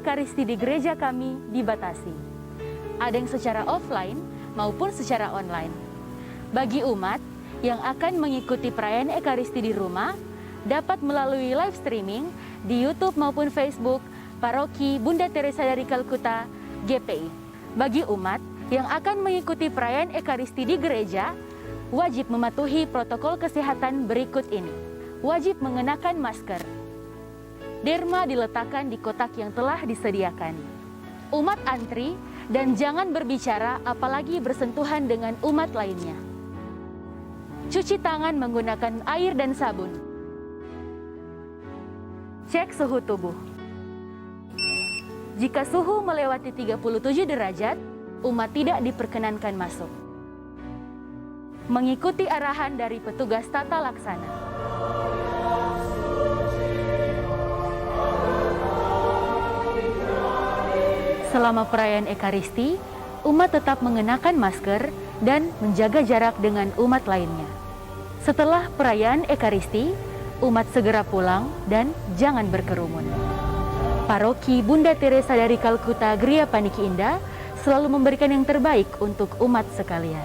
Ekaristi di gereja kami dibatasi. Ada yang secara offline maupun secara online. Bagi umat yang akan mengikuti perayaan Ekaristi di rumah, dapat melalui live streaming di YouTube maupun Facebook Paroki Bunda Teresa dari Kalkuta, GPI. Bagi umat yang akan mengikuti perayaan Ekaristi di gereja, wajib mematuhi protokol kesehatan berikut ini. Wajib mengenakan masker. Derma diletakkan di kotak yang telah disediakan. Umat antri dan jangan berbicara apalagi bersentuhan dengan umat lainnya. Cuci tangan menggunakan air dan sabun. Cek suhu tubuh. Jika suhu melewati 37 derajat, umat tidak diperkenankan masuk. Mengikuti arahan dari petugas tata laksana. Selama perayaan Ekaristi, umat tetap mengenakan masker dan menjaga jarak dengan umat lainnya. Setelah perayaan Ekaristi, umat segera pulang dan jangan berkerumun. Paroki Bunda Teresa dari Kalkuta Gria Paniki Indah selalu memberikan yang terbaik untuk umat sekalian.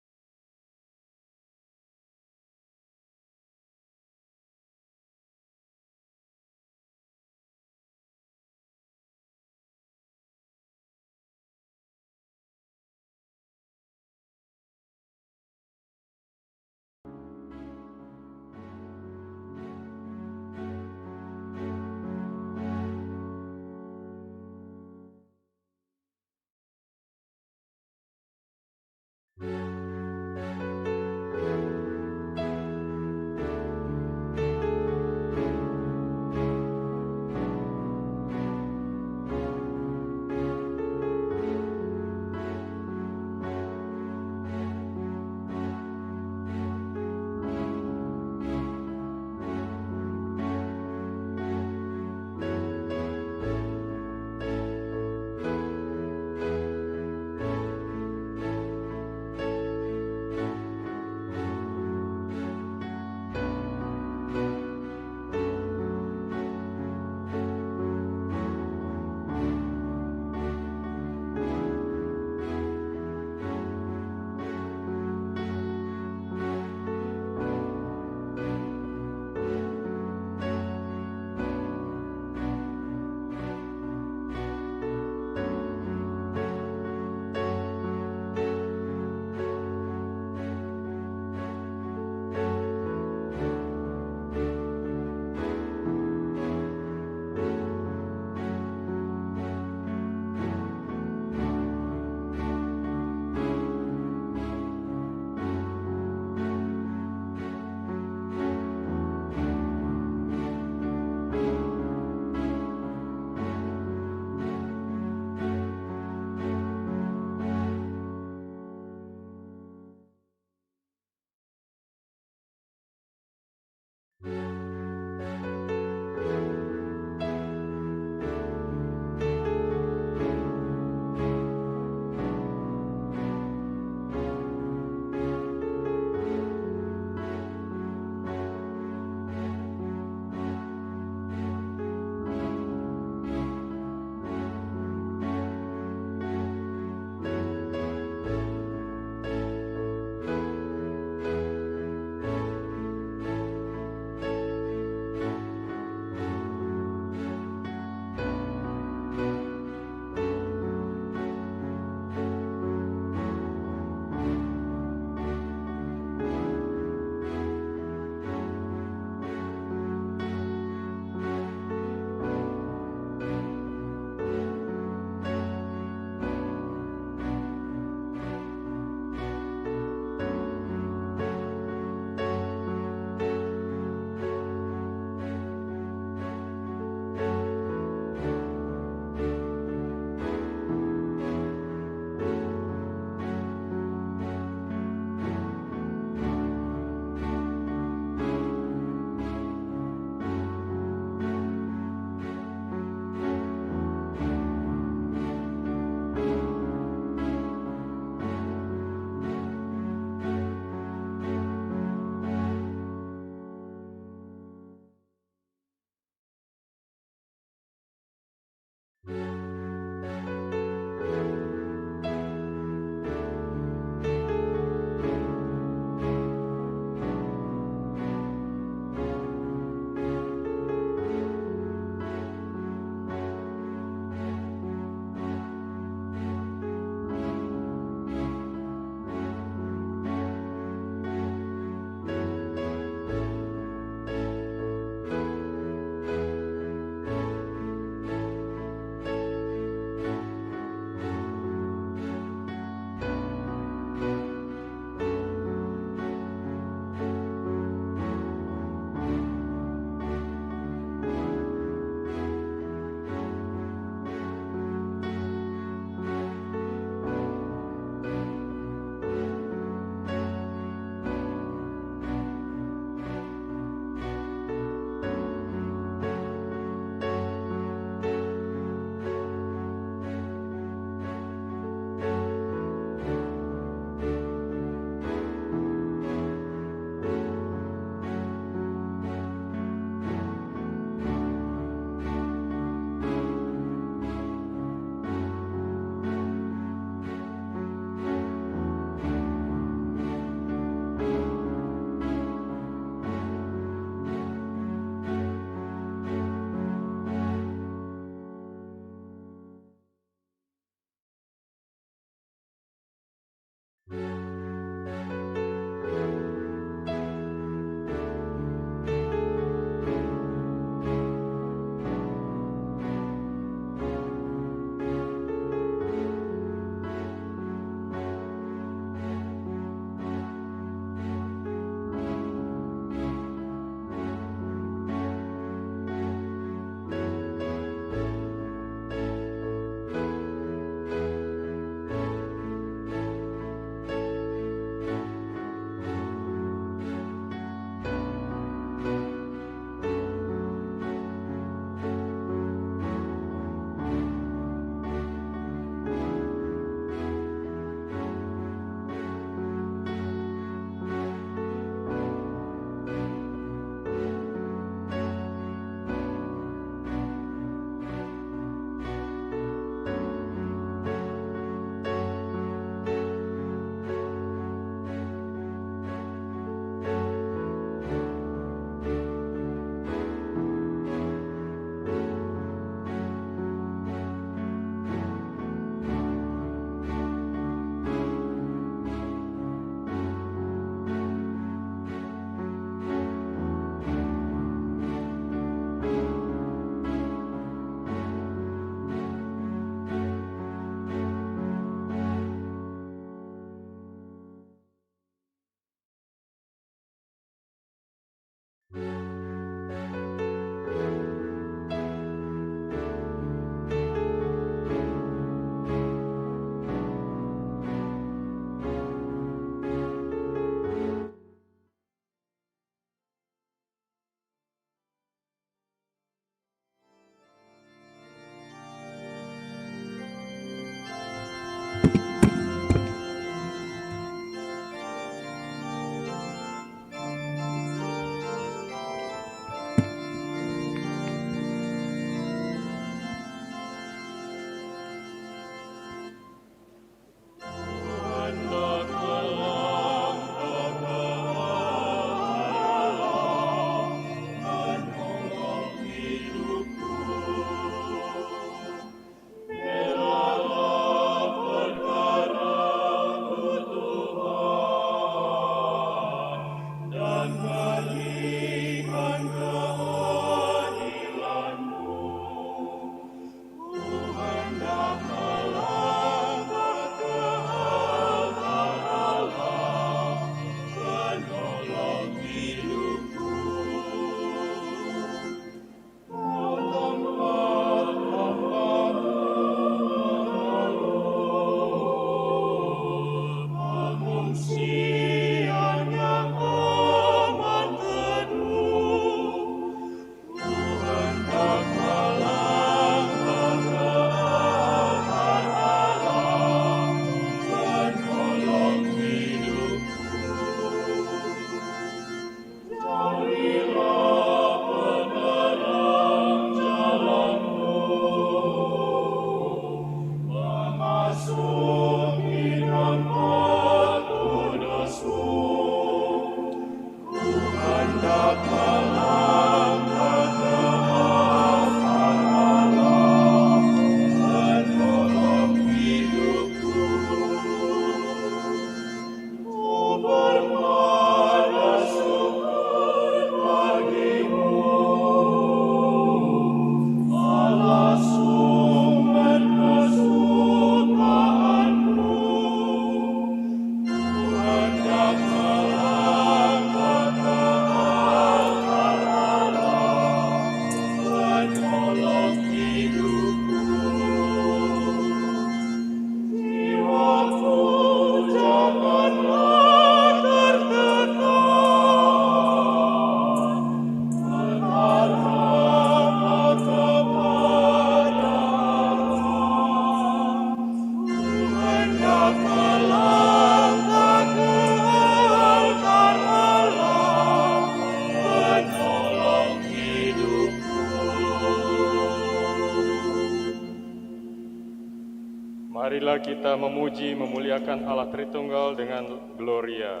Marilah kita memuji, memuliakan Allah Tritunggal dengan Gloria.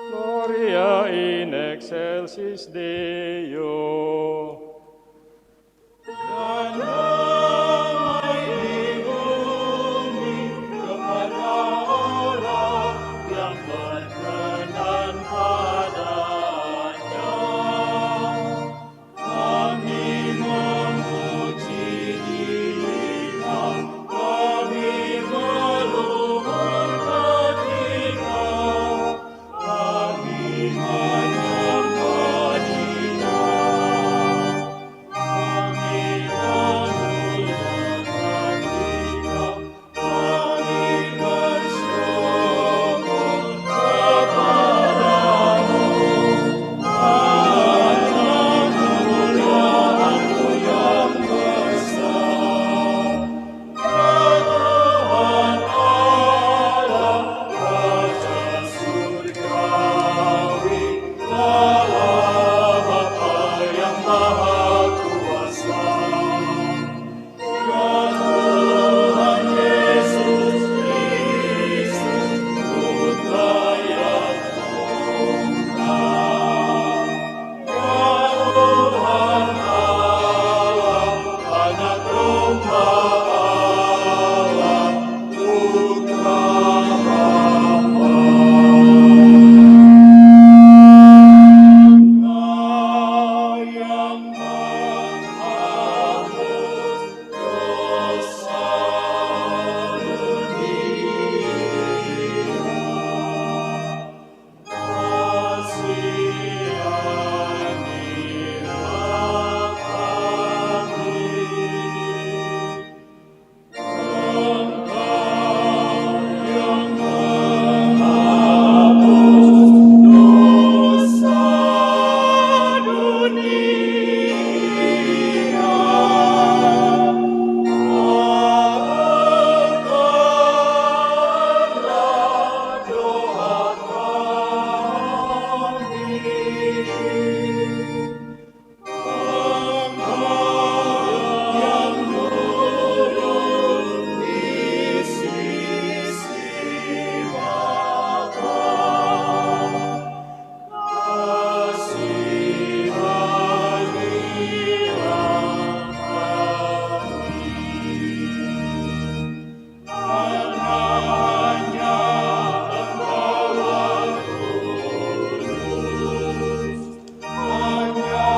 Gloria in excelsis Deo. Dan damai di bumi kepada orang yang berkenan padanya. Kami memuji Dia, kami meluhurkan Dia, kami menyembah Dia, kami memuliakan Dia, kami bersyukur kepada-Mu. Hanya kemuliaan-Mu yang besar, ya Tuhan Allah, Raja Surgawi, Allah Bapa yang Maha Kuasa. Ya Tuhan Yesus Kristus, Putra yang tunggal. Ya Tuhan Allah, Anak Domba Allah, Putra Bapa. Engkau yang menghapus dosa dunia. Kasihanilah kami. Engkau yang menghapus dosa dunia, doa kami. Engkau yang duduk di sisi Bapa, kasihanilah kami. Karena hanya Engkaulah kudus, hanya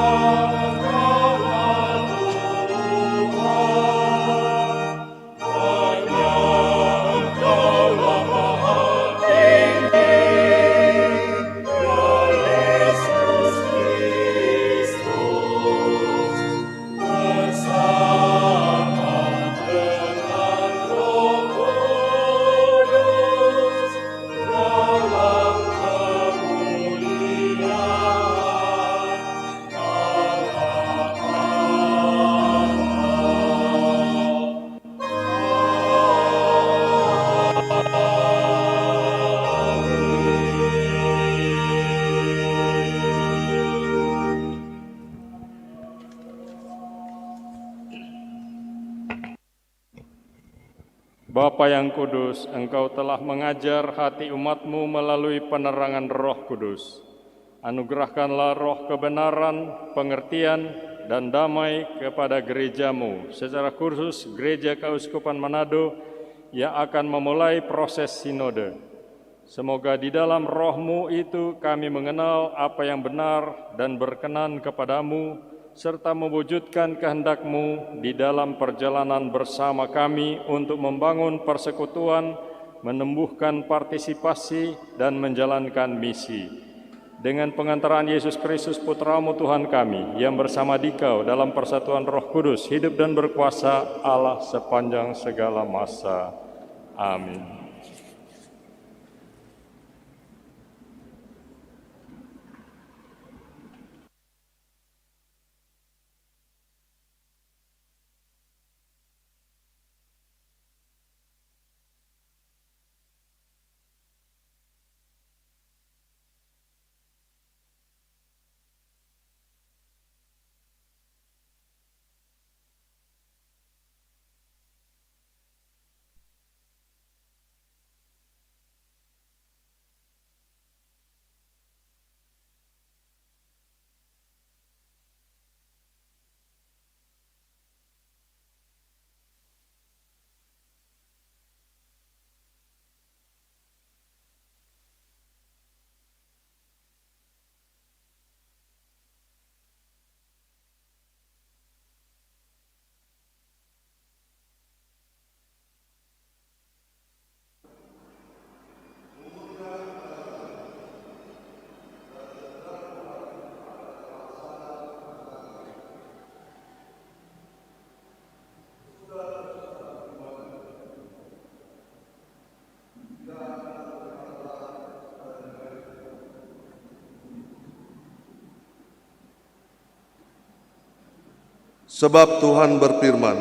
Engkaulah Tuhan, hanya Engkaulah Maha Tinggi, ya Yesus Kristus, bersama dengan Roh Kudus, dalam kemuliaan Bapa yang kudus, Engkau telah mengajar hati umat-Mu melalui penerangan Roh Kudus. Anugerahkanlah roh kebenaran, pengertian, dan damai kepada gereja-Mu, secara khusus Gereja Keuskupan Manado yang akan memulai proses sinode. Semoga di dalam Roh-Mu itu kami mengenal apa yang benar dan berkenan kepada-Mu, serta mewujudkan kehendak-Mu di dalam perjalanan bersama kami untuk membangun persekutuan, menumbuhkan partisipasi, dan menjalankan misi. Dengan pengantaran Yesus Kristus Putra-Mu Tuhan kami, yang bersama Dikau dalam persatuan Roh Kudus, hidup dan berkuasa Allah sepanjang segala masa. Amin. Sebab Tuhan berfirman,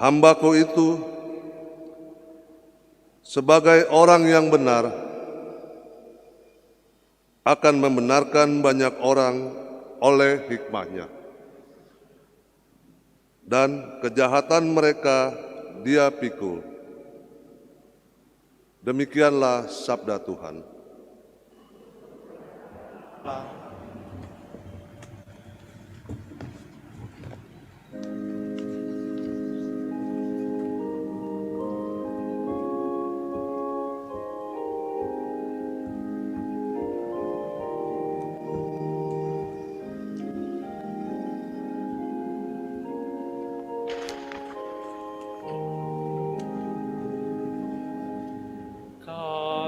"Hamba-Ku itu sebagai orang yang benar akan membenarkan banyak orang oleh hikmahnya, dan kejahatan mereka Dia pikul." Demikianlah sabda Tuhan.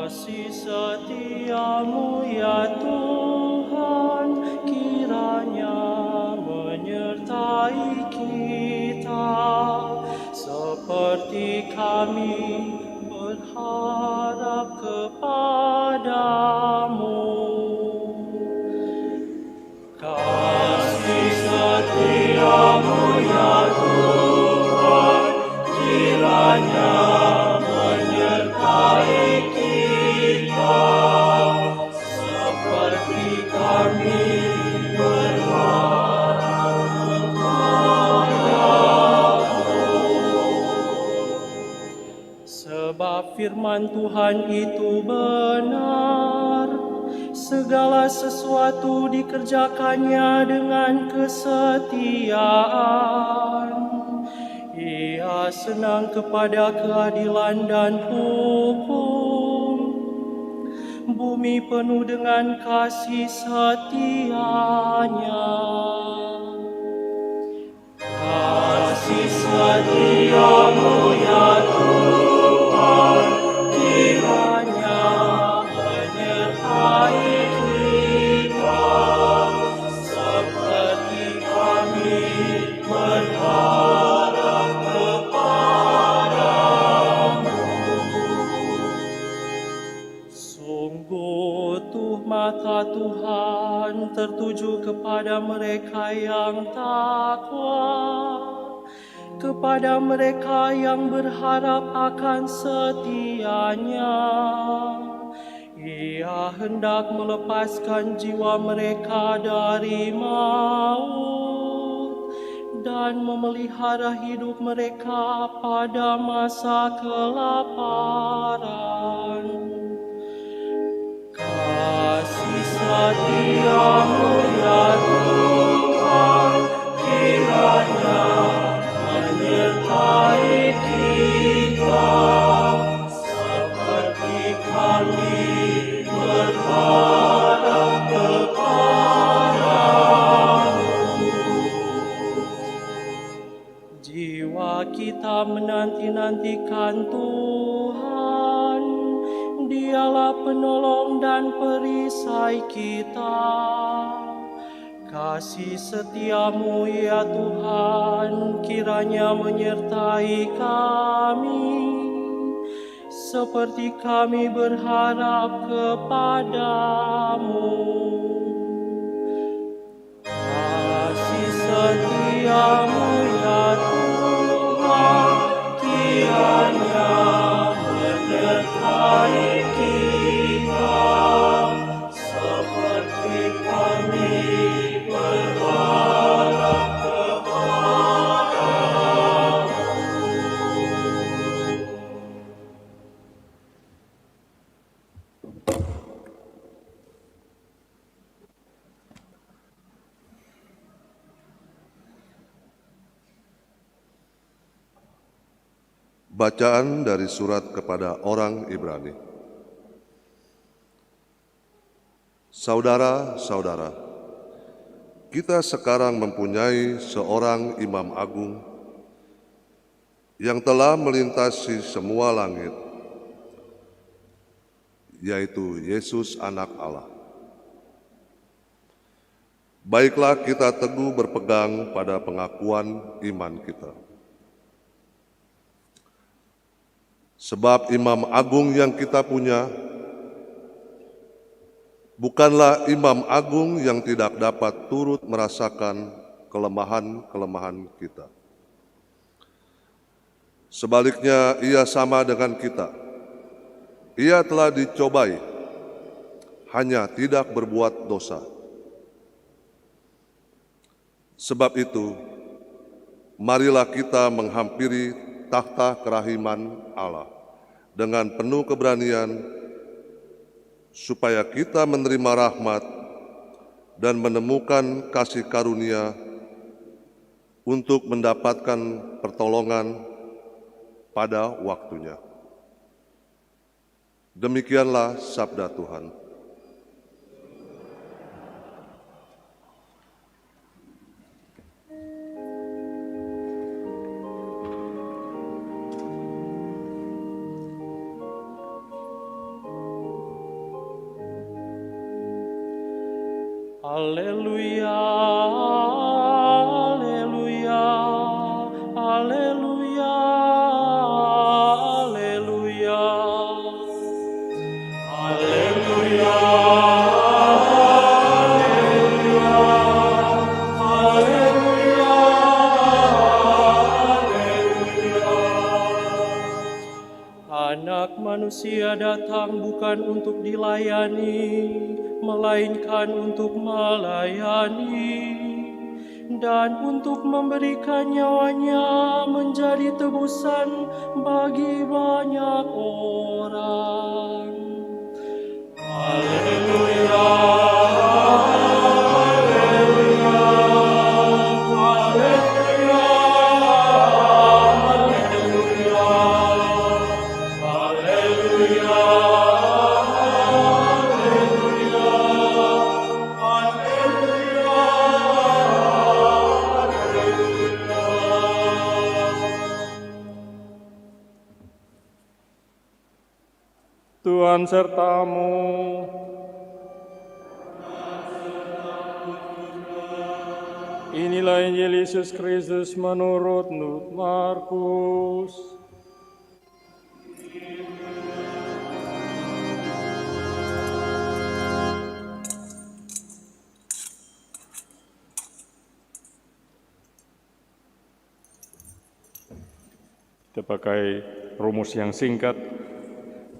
Kasih setiamu ya Tuhan, kiranya menyertai kita, seperti kami berharap kepadamu. Kasih setiamu ya Tuhan, kiranya menyertai kita, seperti kami berharap kepadamu. Sebab firman Tuhan itu benar, segala sesuatu dikerjakannya dengan kesetiaan. Ia senang kepada keadilan dan hukum, bumi penuh dengan kasih setianya. Kasih setiamu ya Tuhan, kiranya menyertai kita, seperti kami berharap kepadamu. Sungguh tuh mata Tuhan tertuju kepada mereka yang takwa, kepada mereka yang berharap akan setianya. Ia hendak melepaskan jiwa mereka dari maut dan memelihara hidup mereka pada masa kelaparan. Kasih setiamu ya Tuhan, kiranya menyertai kita, seperti kami berharap kepadamu. Jiwa kita menanti-nantikan Tuhan, Dialah penolong dan perisai kita. Kasih setiamu ya Tuhan, kiranya menyertai kami, seperti kami berharap kepadamu. Kasih setiamu ya Tuhan, kiranya menyertai kita, seperti kami berharap kepadamu. Bacaan dari surat kepada orang Ibrani. Saudara-saudara, kita sekarang mempunyai seorang imam agung yang telah melintasi semua langit, yaitu Yesus Anak Allah. Baiklah kita teguh berpegang pada pengakuan iman kita. Sebab imam agung yang kita punya bukanlah imam agung yang tidak dapat turut merasakan kelemahan-kelemahan kita. Sebaliknya, ia sama dengan kita. Ia telah dicobai, hanya tidak berbuat dosa. Sebab itu, marilah kita menghampiri takhta kerahiman Allah dengan penuh keberanian, supaya kita menerima rahmat dan menemukan kasih karunia untuk mendapatkan pertolongan pada waktunya. Demikianlah sabda Tuhan. Haleluya, haleluya, haleluya, haleluya. Haleluya, haleluya, haleluya, haleluya. Anak manusia datang bukan untuk dilayani, melainkan untuk melayani dan untuk memberikan nyawanya menjadi tebusan bagi banyak orang. Haleluya, haleluya, haleluya, haleluya, haleluya. Tuhan sertamu. Inilah Injil Yesus Kristus menurut Markus. Kita pakai rumus yang singkat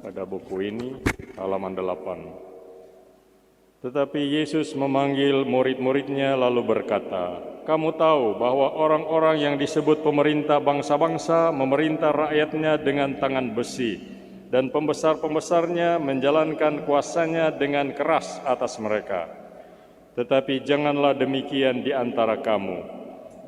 pada buku ini, halaman 8. Tetapi Yesus memanggil murid-muridnya lalu berkata, "Kamu tahu bahwa orang-orang yang disebut pemerintah bangsa-bangsa memerintah rakyatnya dengan tangan besi, dan pembesar-pembesarnya menjalankan kuasanya dengan keras atas mereka. Tetapi janganlah demikian di antara kamu.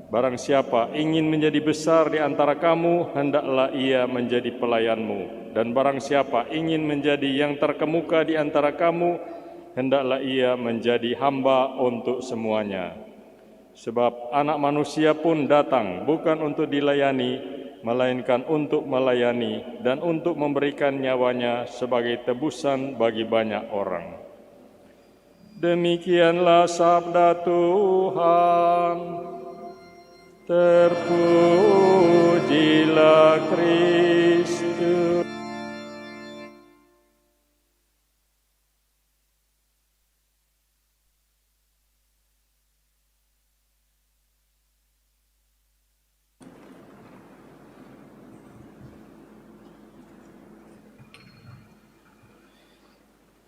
Barang siapa ingin menjadi besar di antara kamu, hendaklah ia menjadi pelayanmu. Dan barang siapa ingin menjadi yang terkemuka di antara kamu, hendaklah ia menjadi hamba untuk semuanya. Sebab anak manusia pun datang bukan untuk dilayani, melainkan untuk melayani dan untuk memberikan nyawanya sebagai tebusan bagi banyak orang." Demikianlah sabda Tuhan. Terpujilah Kristus.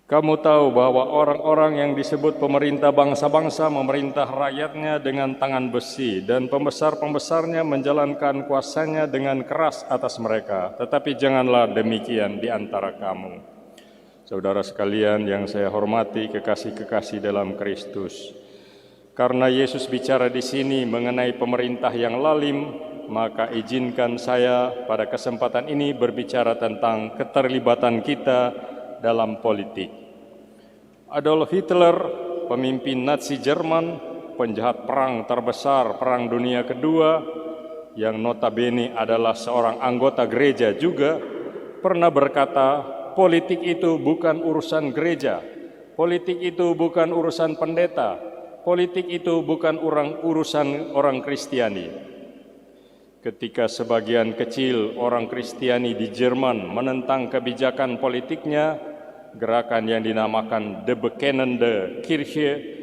Kamu tahu bahwa orang-orang yang disebut pemerintah bangsa-bangsa memerintah rakyatnya dengan tangan besi, dan pembesar-pembesarnya menjalankan kuasanya dengan keras atas mereka. Tetapi janganlah demikian di antara kamu. Saudara sekalian yang saya hormati, kekasih-kekasih dalam Kristus, karena Yesus bicara di sini mengenai pemerintah yang lalim, maka izinkan saya pada kesempatan ini berbicara tentang keterlibatan kita dalam politik. Adolf Hitler, pemimpin Nazi Jerman, penjahat perang terbesar Perang Dunia Kedua, yang notabene adalah seorang anggota gereja juga, pernah berkata, politik itu bukan urusan gereja, politik itu bukan urusan pendeta, politik itu bukan urusan orang Kristiani. Ketika sebagian kecil orang Kristiani di Jerman menentang kebijakan politiknya, gerakan yang dinamakan The Bekennende Kirche.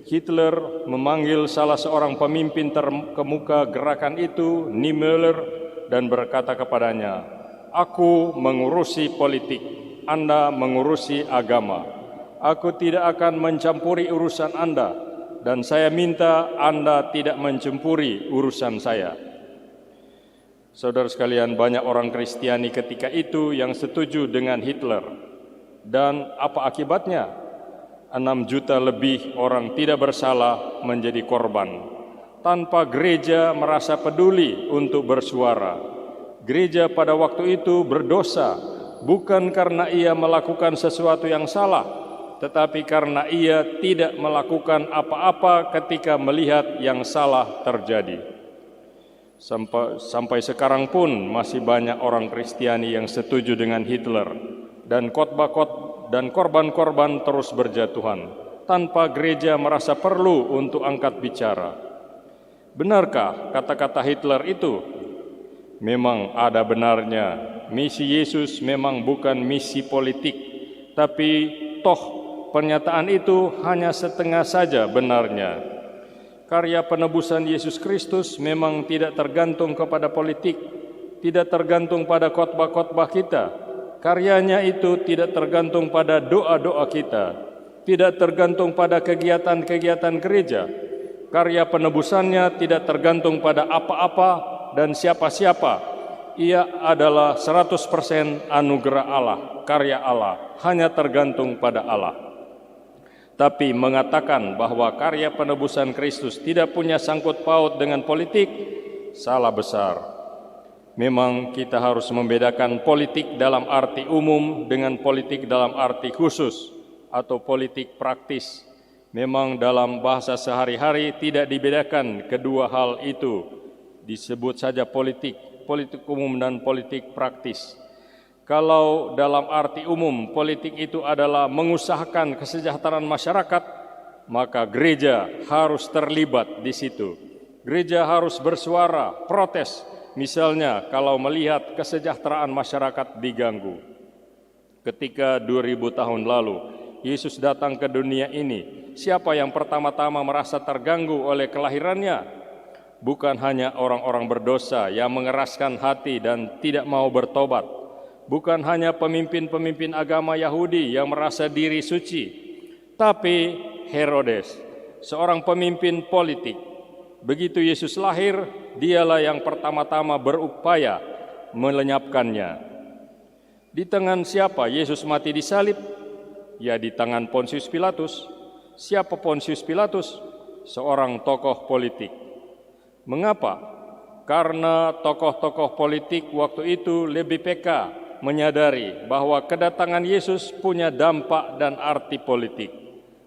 Hitler memanggil salah seorang pemimpin terkemuka gerakan itu, Niemöller, dan berkata kepadanya, "Aku mengurusi politik, Anda mengurusi agama. Aku tidak akan mencampuri urusan Anda, dan saya minta Anda tidak mencampuri urusan saya." Saudara sekalian, banyak orang Kristiani ketika itu yang setuju dengan Hitler. Dan apa akibatnya? 6 juta lebih orang tidak bersalah menjadi korban, tanpa gereja merasa peduli untuk bersuara. Gereja pada waktu itu berdosa, bukan karena ia melakukan sesuatu yang salah, tetapi karena ia tidak melakukan apa-apa ketika melihat yang salah terjadi. Sampai sekarang pun masih banyak orang Kristiani yang setuju dengan Hitler, dan korban-korban terus berjatuhan, tanpa gereja merasa perlu untuk angkat bicara. Benarkah kata-kata Hitler itu? Memang ada benarnya. Misi Yesus memang bukan misi politik, tapi toh pernyataan itu hanya setengah saja benarnya. Karya penebusan Yesus Kristus memang tidak tergantung kepada politik, tidak tergantung pada khotbah-khotbah kita. Karyanya itu tidak tergantung pada doa-doa kita, tidak tergantung pada kegiatan-kegiatan gereja. Karya penebusannya tidak tergantung pada apa-apa dan siapa-siapa. Ia adalah 100% anugerah Allah, karya Allah, hanya tergantung pada Allah. Tapi mengatakan bahwa karya penebusan Kristus tidak punya sangkut paut dengan politik, salah besar. Memang kita harus membedakan politik dalam arti umum dengan politik dalam arti khusus atau politik praktis. Memang dalam bahasa sehari-hari tidak dibedakan kedua hal itu. Disebut saja politik umum dan politik praktis. Kalau dalam arti umum politik itu adalah mengusahakan kesejahteraan masyarakat, maka gereja harus terlibat di situ. Gereja harus bersuara, protes. Misalnya kalau melihat kesejahteraan masyarakat diganggu. Ketika 2000 tahun lalu Yesus datang ke dunia ini, siapa yang pertama-tama merasa terganggu oleh kelahirannya? Bukan hanya orang-orang berdosa yang mengeraskan hati dan tidak mau bertobat. Bukan hanya pemimpin-pemimpin agama Yahudi yang merasa diri suci, tapi Herodes, seorang pemimpin politik. Begitu Yesus lahir, dialah yang pertama-tama berupaya melenyapkannya. Di tangan siapa Yesus mati disalib? Ya, di tangan Pontius Pilatus. Siapa Pontius Pilatus? Seorang tokoh politik. Mengapa? Karena tokoh-tokoh politik waktu itu lebih peka menyadari bahwa kedatangan Yesus punya dampak dan arti politik.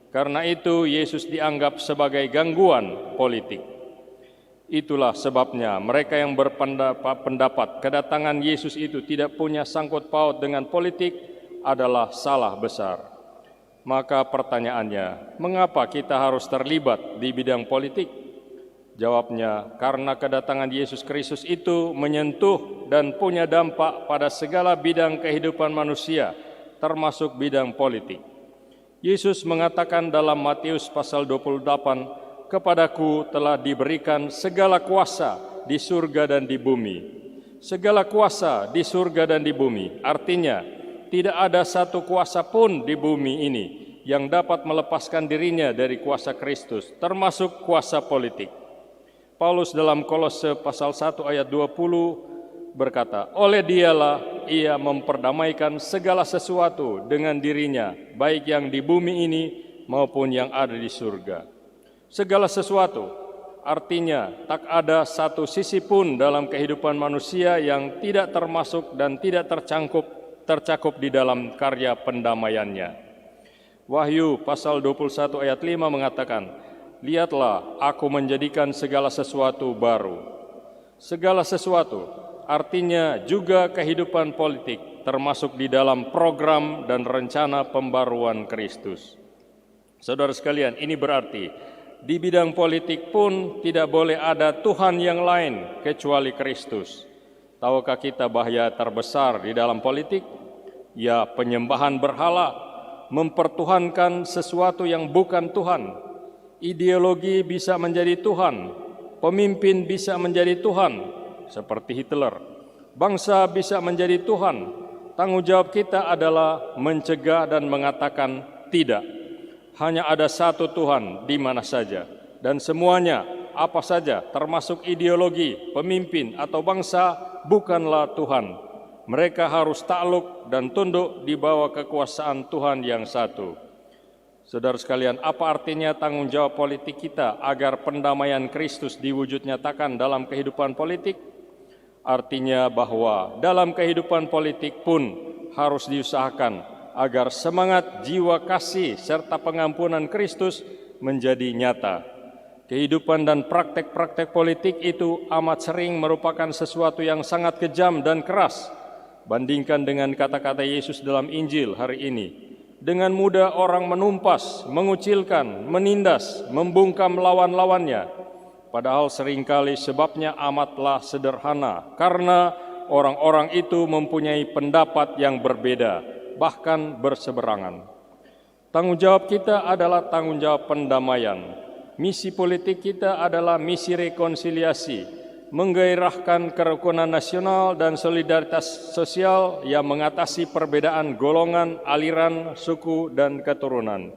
Karena itu Yesus dianggap sebagai gangguan politik. Itulah sebabnya mereka yang berpendapat kedatangan Yesus itu tidak punya sangkut paut dengan politik adalah salah besar. Maka pertanyaannya, mengapa kita harus terlibat di bidang politik? Jawabnya, karena kedatangan Yesus Kristus itu menyentuh dan punya dampak pada segala bidang kehidupan manusia, termasuk bidang politik. Yesus mengatakan dalam Matius pasal 28, "Kepadaku telah diberikan segala kuasa di surga dan di bumi." Segala kuasa di surga dan di bumi, artinya tidak ada satu kuasa pun di bumi ini yang dapat melepaskan dirinya dari kuasa Kristus, termasuk kuasa politik. Paulus dalam Kolose pasal 1 ayat 20 berkata, "Oleh dialah ia memperdamaikan segala sesuatu dengan dirinya, baik yang di bumi ini maupun yang ada di surga." Segala sesuatu, artinya tak ada satu sisi pun dalam kehidupan manusia yang tidak termasuk dan tidak tercakup di dalam karya pendamaiannya. Wahyu pasal 21 ayat 5 mengatakan, "Lihatlah, aku menjadikan segala sesuatu baru." Segala sesuatu, artinya juga kehidupan politik, termasuk di dalam program dan rencana pembaruan Kristus. Saudara sekalian, ini berarti di bidang politik pun tidak boleh ada Tuhan yang lain kecuali Kristus. Tahukah kita bahaya terbesar di dalam politik? ya penyembahan berhala, mempertuhankan sesuatu yang bukan Tuhan. Ideologi bisa menjadi Tuhan, pemimpin bisa menjadi Tuhan, seperti Hitler. Bangsa bisa menjadi Tuhan. Tanggung jawab kita adalah mencegah dan mengatakan tidak. Hanya ada satu Tuhan di mana saja, dan semuanya, apa saja, termasuk ideologi, pemimpin atau bangsa, bukanlah Tuhan. Mereka harus takluk dan tunduk di bawah kekuasaan Tuhan yang satu. Saudara sekalian, apa artinya tanggung jawab politik kita agar pendamaian Kristus diwujud nyatakan dalam kehidupan politik? Artinya bahwa dalam kehidupan politik pun harus diusahakan agar semangat jiwa kasih serta pengampunan Kristus menjadi nyata. Kehidupan dan praktek-praktek politik itu amat sering merupakan sesuatu yang sangat kejam dan keras. Bandingkan dengan kata-kata Yesus dalam Injil hari ini. Dengan mudah orang menumpas, mengucilkan, menindas, membungkam lawan-lawannya. Padahal seringkali sebabnya amatlah sederhana, karena orang-orang itu mempunyai pendapat yang berbeda, bahkan berseberangan. Tanggung jawab kita adalah tanggung jawab pendamaian. Misi politik kita adalah misi rekonsiliasi, menggairahkan kerukunan nasional dan solidaritas sosial yang mengatasi perbedaan golongan, aliran, suku, dan keturunan,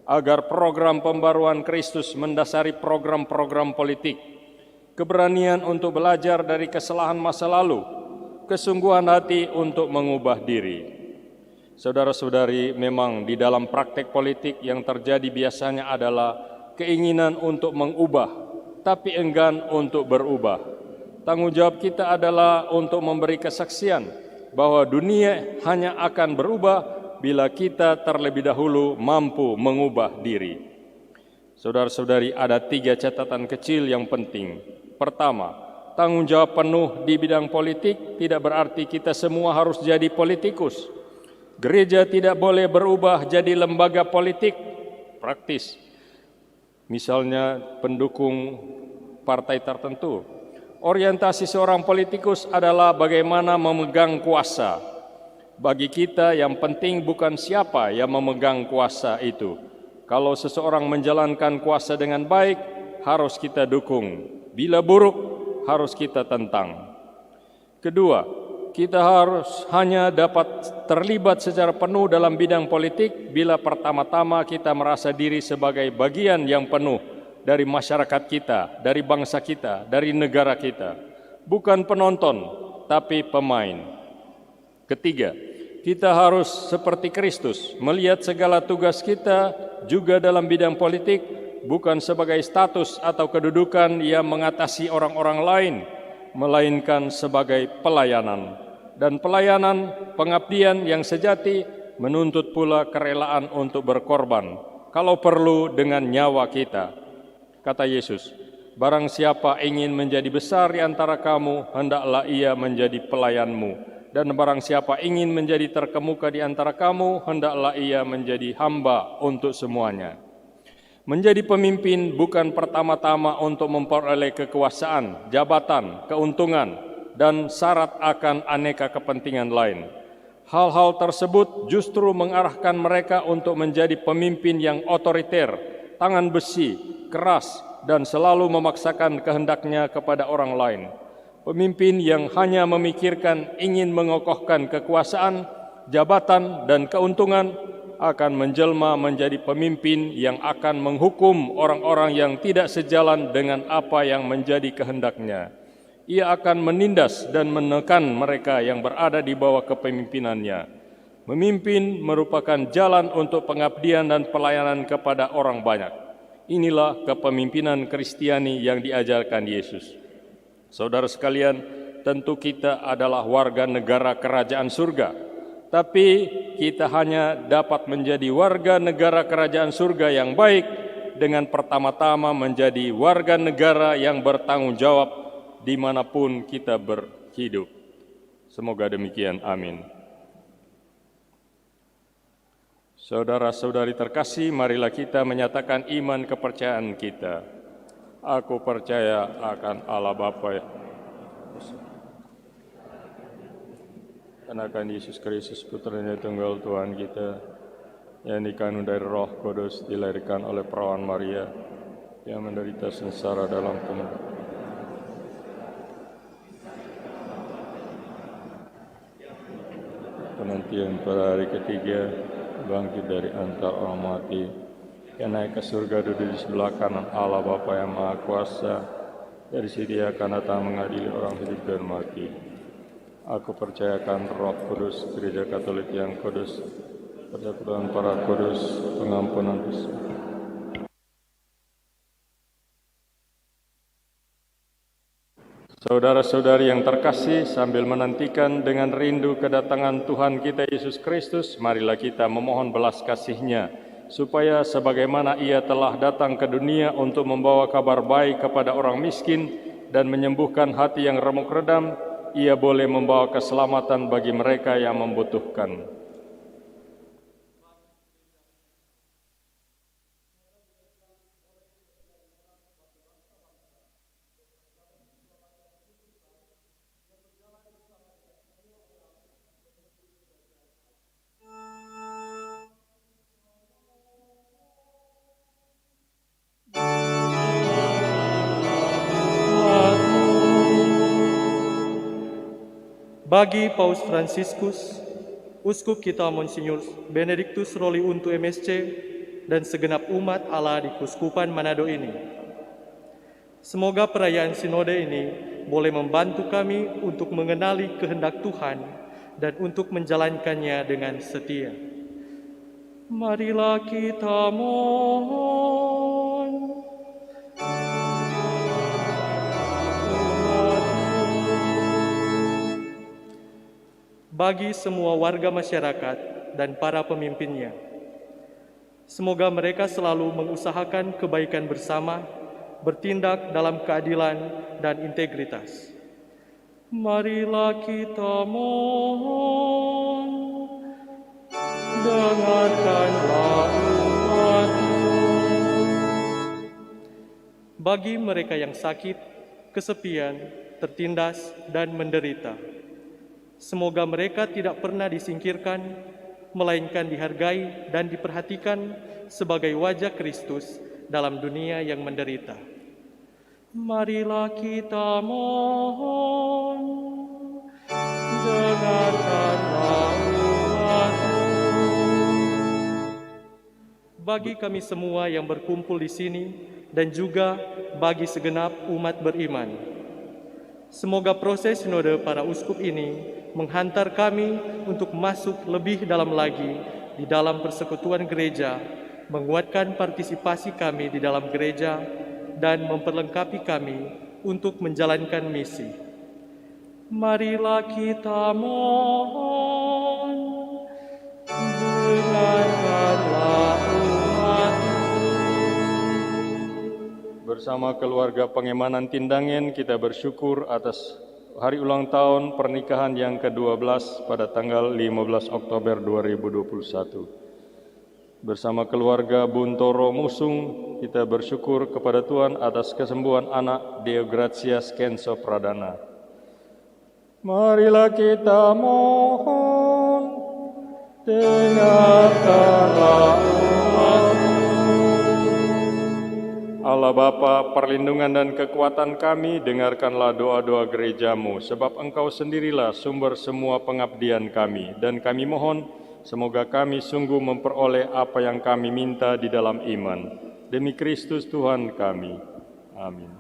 agar program pembaruan Kristus mendasari program-program politik, keberanian untuk belajar dari kesalahan masa lalu, kesungguhan hati untuk mengubah diri. Saudara-saudari, memang di dalam praktek politik yang terjadi biasanya adalah keinginan untuk mengubah, tapi enggan untuk berubah. Tanggung jawab kita adalah untuk memberi kesaksian bahwa dunia hanya akan berubah bila kita terlebih dahulu mampu mengubah diri. Saudara-saudari, ada 3 catatan kecil yang penting. Pertama, tanggung jawab penuh di bidang politik tidak berarti kita semua harus jadi politikus. Gereja tidak boleh berubah jadi lembaga politik praktis. Misalnya pendukung partai tertentu. Orientasi seorang politikus adalah bagaimana memegang kuasa. Bagi kita yang penting bukan siapa yang memegang kuasa itu. Kalau seseorang menjalankan kuasa dengan baik, harus kita dukung. Bila buruk, harus kita tentang. Kedua, kita harus hanya dapat terlibat secara penuh dalam bidang politik bila pertama-tama kita merasa diri sebagai bagian yang penuh dari masyarakat kita, dari bangsa kita, dari negara kita. Bukan penonton, tapi pemain. Ketiga, kita harus seperti Kristus, melihat segala tugas kita juga dalam bidang politik, bukan sebagai status atau kedudukan yang mengatasi orang-orang lain, melainkan sebagai pelayanan. Dan pelayanan, pengabdian yang sejati menuntut pula kerelaan untuk berkorban, kalau perlu dengan nyawa kita. Kata Yesus, barang siapa ingin menjadi besar di antara kamu, hendaklah ia menjadi pelayanmu. Dan barang siapa ingin menjadi terkemuka di antara kamu, hendaklah ia menjadi hamba untuk semuanya. Menjadi pemimpin bukan pertama-tama untuk memperoleh kekuasaan, jabatan, keuntungan, dan syarat akan aneka kepentingan lain. Hal-hal tersebut justru mengarahkan mereka untuk menjadi pemimpin yang otoriter, tangan besi, keras, dan selalu memaksakan kehendaknya kepada orang lain. Pemimpin yang hanya memikirkan ingin mengokohkan kekuasaan, jabatan, dan keuntungan akan menjelma menjadi pemimpin yang akan menghukum orang-orang yang tidak sejalan dengan apa yang menjadi kehendaknya. Ia akan menindas dan menekan mereka yang berada di bawah kepemimpinannya. Memimpin merupakan jalan untuk pengabdian dan pelayanan kepada orang banyak. Inilah kepemimpinan Kristiani yang diajarkan Yesus. Saudara sekalian, tentu kita adalah warga negara kerajaan surga. Tapi kita hanya dapat menjadi warga negara kerajaan surga yang baik dengan pertama-tama menjadi warga negara yang bertanggung jawab dimanapun kita berhidup. Semoga demikian, amin. Saudara-saudari terkasih, marilah kita menyatakan iman kepercayaan kita. Aku percaya akan Allah Bapa karena akan Yesus Kristus putranya tunggal Tuhan kita, yang dikandung dari Roh Kudus, dilahirkan oleh perawan Maria, yang menderita sengsara dalam penantian pada hari ketiga, bangkit dari antara orang mati, yang naik ke surga, duduk di sebelah kanan Allah Bapa yang Maha Kuasa, dari sini dia akan datang mengadili orang hidup dan mati. Aku percayakan Roh Kudus, Gereja Katolik yang kudus, persekutuan para kudus, pengampunan dosa. Saudara-saudari yang terkasih, sambil menantikan dengan rindu kedatangan Tuhan kita Yesus Kristus, marilah kita memohon belas kasih-Nya, supaya sebagaimana Ia telah datang ke dunia untuk membawa kabar baik kepada orang miskin dan menyembuhkan hati yang remuk redam, Ia boleh membawa keselamatan bagi mereka yang membutuhkan. Bagi Paus Fransiskus, Uskup kita Monsinyur Benediktus Roli Untu MSC, dan segenap umat Allah di Kuskupan Manado ini. Semoga perayaan sinode ini boleh membantu kami untuk mengenali kehendak Tuhan dan untuk menjalankannya dengan setia. Marilah kita mohon. Bagi semua warga masyarakat dan para pemimpinnya, semoga mereka selalu mengusahakan kebaikan bersama, bertindak dalam keadilan dan integritas. Marilah kita mohon, dengarkanlah umat-Mu. Bagi mereka yang sakit, kesepian, tertindas, dan menderita, semoga mereka tidak pernah disingkirkan, melainkan dihargai dan diperhatikan sebagai wajah Kristus dalam dunia yang menderita. Marilah kita mohon, dengarkanlah umat-Mu. Bagi kami semua yang berkumpul di sini dan juga bagi segenap umat beriman, semoga proses sinode para uskup ini menghantar kami untuk masuk lebih dalam lagi di dalam persekutuan gereja, menguatkan partisipasi kami di dalam gereja, dan memperlengkapi kami untuk menjalankan misi. Marilah kita mohon, dengarkanlah umat-Mu. Bersama keluarga Pengemanan Tindangen, kita bersyukur atas hari ulang tahun pernikahan yang ke-12 pada tanggal 15 Oktober 2021. Bersama keluarga Buntoro Musung, kita bersyukur kepada Tuhan atas kesembuhan anak Deo Gratias Kenso Pradana. Marilah kita mohon, dengarkanlah umat-Mu. Allah Bapa, perlindungan dan kekuatan kami, dengarkanlah doa-doa gereja-Mu, sebab Engkau sendirilah sumber semua pengabdian kami, dan kami mohon, semoga kami sungguh memperoleh apa yang kami minta di dalam iman. Demi Kristus Tuhan kami. Amin.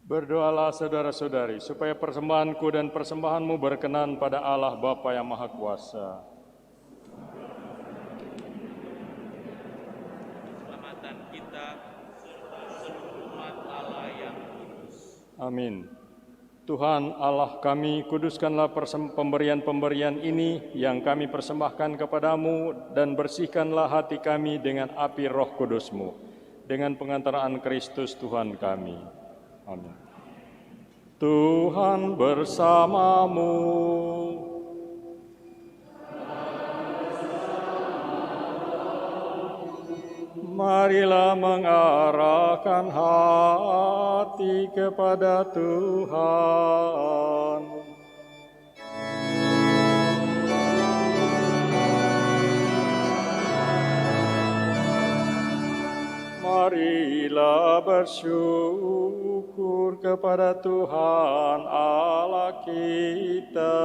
Berdoalah saudara-saudari, supaya persembahanku dan persembahanmu berkenan pada Allah Bapa yang Maha Kuasa. Keselamatan kita serta seluruh umat Allah yang kudus. Amin. Tuhan Allah kami, kuduskanlah pemberian-pemberian ini yang kami persembahkan kepadamu, dan bersihkanlah hati kami dengan api Roh Kudus-Mu, dengan pengantaraan Kristus Tuhan kami. Amin. Tuhan bersamamu. Marilah mengarahkan hati kepada Tuhan. Marilah bersyukur kepada Tuhan Allah kita.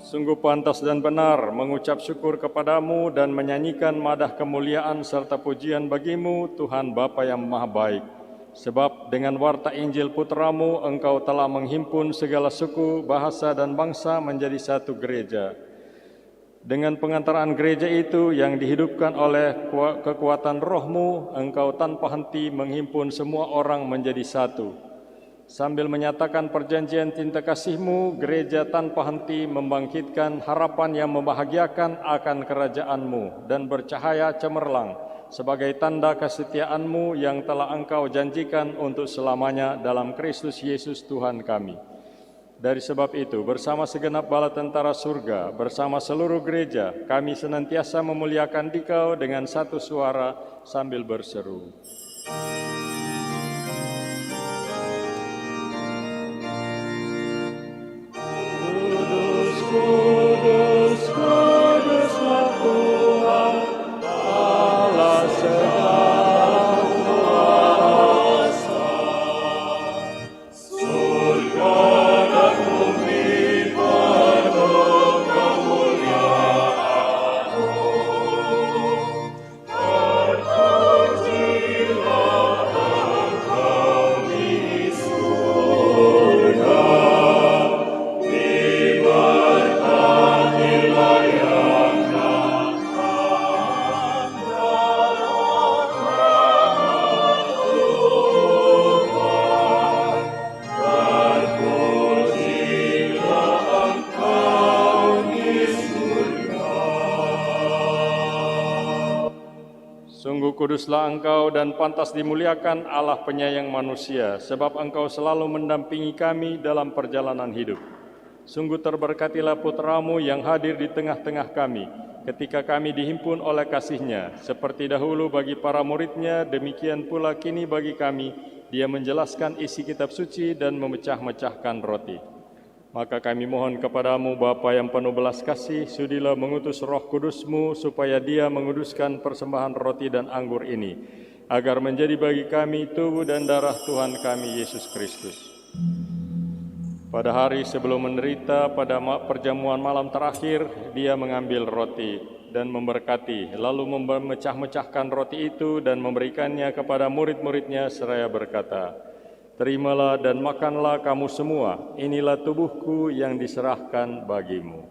Sungguh pantas dan benar mengucap syukur kepadamu dan menyanyikan madah kemuliaan serta pujian bagimu, Tuhan Bapa yang Maha Baik. Sebab dengan warta Injil Putramu, Engkau telah menghimpun segala suku, bahasa, dan bangsa menjadi satu gereja. Dengan pengantaraan gereja itu yang dihidupkan oleh kekuatan Roh-Mu, Engkau tanpa henti menghimpun semua orang menjadi satu. Sambil menyatakan perjanjian cinta kasih-Mu, gereja tanpa henti membangkitkan harapan yang membahagiakan akan kerajaan-Mu dan bercahaya cemerlang sebagai tanda kesetiaan-Mu yang telah Engkau janjikan untuk selamanya dalam Kristus Yesus Tuhan kami. Dari sebab itu, bersama segenap bala tentara surga, bersama seluruh gereja, kami senantiasa memuliakan Dikau dengan satu suara sambil berseru. Kudus, kudus, kuduslah Tuhan, Allah segala kuasa. Surga dan bumi penuh kemuliaan-Mu. Terpujilah Engkau di surga, diberkatilah yang datang dalam nama Tuhan. Terpujilah Engkau di surga. Sungguh kuduslah Engkau dan pantas dimuliakan Allah penyayang manusia, sebab Engkau selalu mendampingi kami dalam perjalanan hidup. Sungguh terberkatilah Putra-Mu yang hadir di tengah-tengah kami, ketika kami dihimpun oleh kasih-Nya. Seperti dahulu bagi para murid-Nya, demikian pula kini bagi kami, Dia menjelaskan isi kitab suci dan memecah-mecahkan roti. Maka kami mohon kepadamu, Bapa yang penuh belas kasih, sudilah mengutus Roh Kudus-Mu, supaya Dia menguduskan persembahan roti dan anggur ini, agar menjadi bagi kami tubuh dan darah Tuhan kami Yesus Kristus. Pada hari sebelum menderita, pada perjamuan malam terakhir, Dia mengambil roti dan memberkati, lalu memecah-mecahkan roti itu dan memberikannya kepada murid-murid-Nya seraya berkata, "Terimalah dan makanlah kamu semua, inilah tubuhku yang diserahkan bagimu."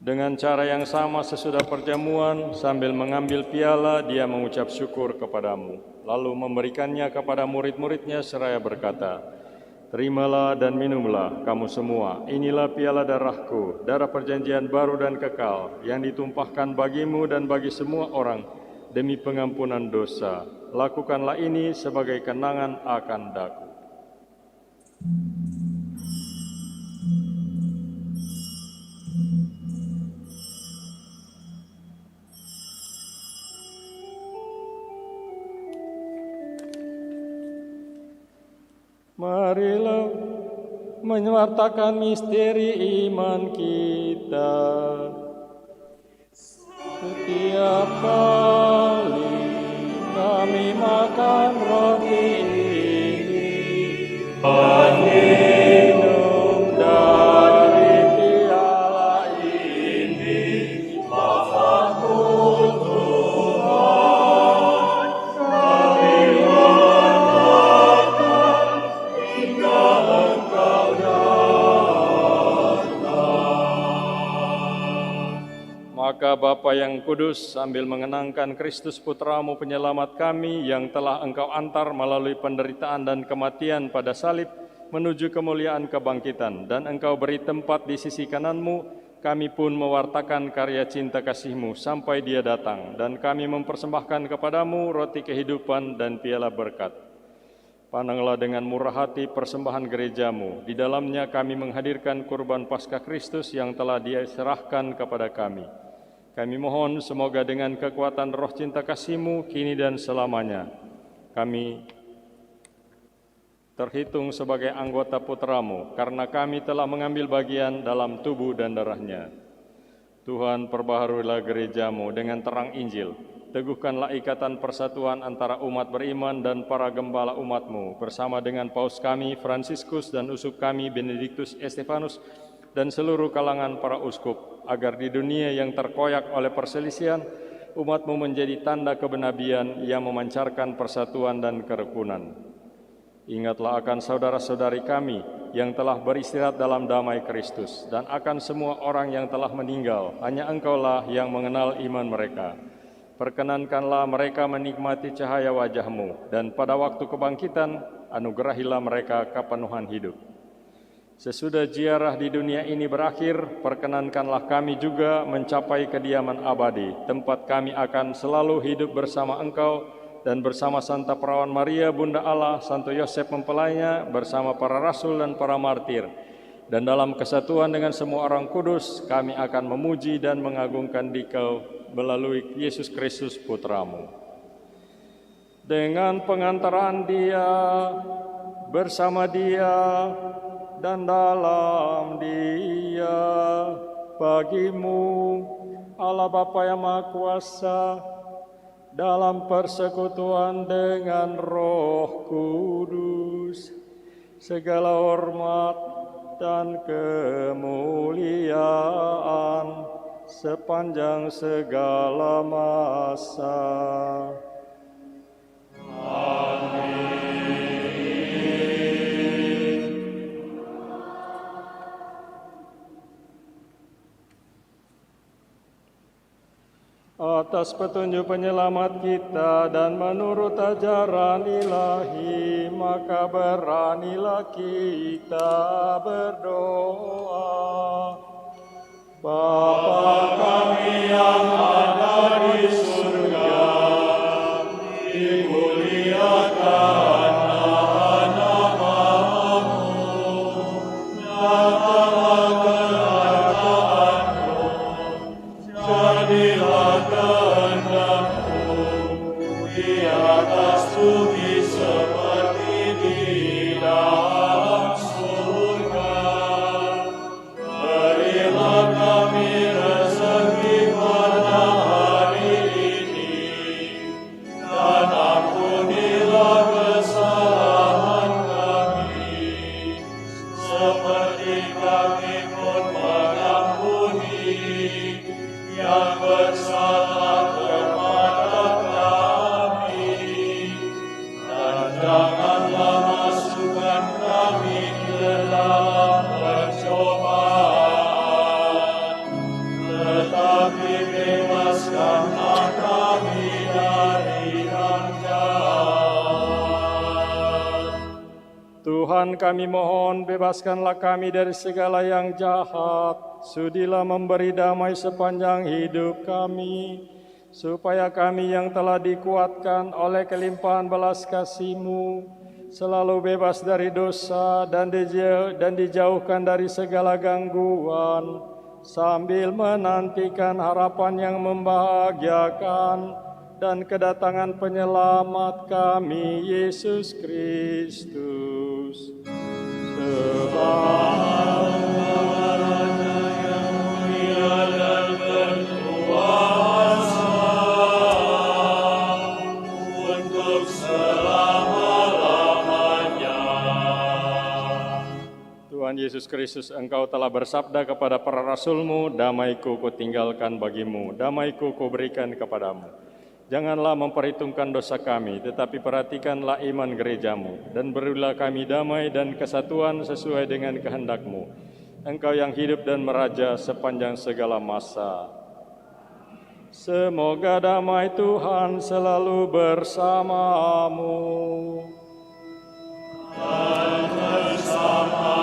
Dengan cara yang sama sesudah perjamuan, sambil mengambil piala, Dia mengucap syukur kepadamu, lalu memberikannya kepada murid-murid-Nya seraya berkata, "Terimalah dan minumlah kamu semua, inilah piala darahku, darah perjanjian baru dan kekal, yang ditumpahkan bagimu dan bagi semua orang, demi pengampunan dosa. Lakukanlah ini sebagai kenangan akan daku." Marilah menyuarakan misteri iman kita. Tiap kali kami makan roti ini dan minum dari piala ini, Bapa-Ku Tuhan, kami menatap hingga Engkau datang. Maka Bapa yang kudus, sambil mengenangkan Kristus Putra-Mu penyelamat kami yang telah Engkau antar melalui penderitaan dan kematian pada salib menuju kemuliaan kebangkitan, dan Engkau beri tempat di sisi kanan-Mu, kami pun mewartakan karya cinta kasih-Mu sampai Dia datang, dan kami mempersembahkan kepadamu roti kehidupan dan piala berkat. Pandanglah dengan murah hati persembahan gereja-Mu. Di dalamnya kami menghadirkan kurban Paskah Kristus yang telah Dia serahkan kepada kami. Kami mohon semoga dengan kekuatan roh cinta kasih-Mu kini dan selamanya, kami terhitung sebagai anggota putra-Mu, karena kami telah mengambil bagian dalam tubuh dan darah-Nya. Tuhan, perbaharuilah gereja-Mu dengan terang Injil. Teguhkanlah ikatan persatuan antara umat beriman dan para gembala umat-Mu, bersama dengan Paus kami, Fransiskus, dan uskup kami, Benediktus Estefanus, dan seluruh kalangan para uskup, agar di dunia yang terkoyak oleh perselisihan, umat-Mu menjadi tanda kebenabian yang memancarkan persatuan dan kerukunan. Ingatlah akan saudara-saudari kami yang telah beristirahat dalam damai Kristus, dan akan semua orang yang telah meninggal, hanya Engkaulah yang mengenal iman mereka. Perkenankanlah mereka menikmati cahaya wajah-Mu, dan pada waktu kebangkitan, anugerahilah mereka kepenuhan hidup. Sesudah ziarah di dunia ini berakhir, perkenankanlah kami juga mencapai kediaman abadi, tempat kami akan selalu hidup bersama Engkau dan bersama Santa Perawan Maria, Bunda Allah, Santo Yosef mempelainya, bersama para rasul dan para martir. Dan dalam kesatuan dengan semua orang kudus, kami akan memuji dan mengagungkan Dikau melalui Yesus Kristus Putra-Mu. Dengan pengantaran Dia, bersama Dia, dan dalam Dia, bagi-Mu, Allah Bapa yang Maha Kuasa, dalam persekutuan dengan Roh Kudus, segala hormat dan kemuliaan sepanjang segala masa. Atas petunjuk penyelamat kita dan menurut ajaran ilahi, maka beranilah kita berdoa. Bapa kami yang ada di surga, dimuliakanlah nama-Mu, datanglah kerajaanmu, jadilah kehendak-Mu di atas bumi seperti di dalam surga. Berilah kami rezeki pada hari ini, dan ampunilah kesalahan kami, seperti kami pun mengampuni yang bersalah kepada kami. Dan janganlah masukkan kami ke dalam pencobaan, tetapi bebaskanlah kami dari yang jahat. Tuhan, kami mohon, bebaskanlah kami dari segala yang jahat. Sudilah memberi damai sepanjang hidup kami, supaya kami yang telah dikuatkan oleh kelimpahan belas kasih-Mu selalu bebas dari dosa dan dijauhkan dari segala gangguan, sambil menantikan harapan yang membahagiakan dan kedatangan penyelamat kami, Yesus Kristus. Sebab Raja yang mulia dan berkuasa, Yesus Kristus, Engkau telah bersabda kepada para rasul-Mu, damai-Ku Kutinggalkan bagimu, damai-Ku Kuberikan kepadamu. Janganlah memperhitungkan dosa kami, tetapi perhatikanlah iman gereja-Mu, dan berilah kami damai dan kesatuan sesuai dengan kehendak-Mu. Engkau yang hidup dan meraja sepanjang segala masa. Semoga damai Tuhan selalu bersamamu. Dan bersama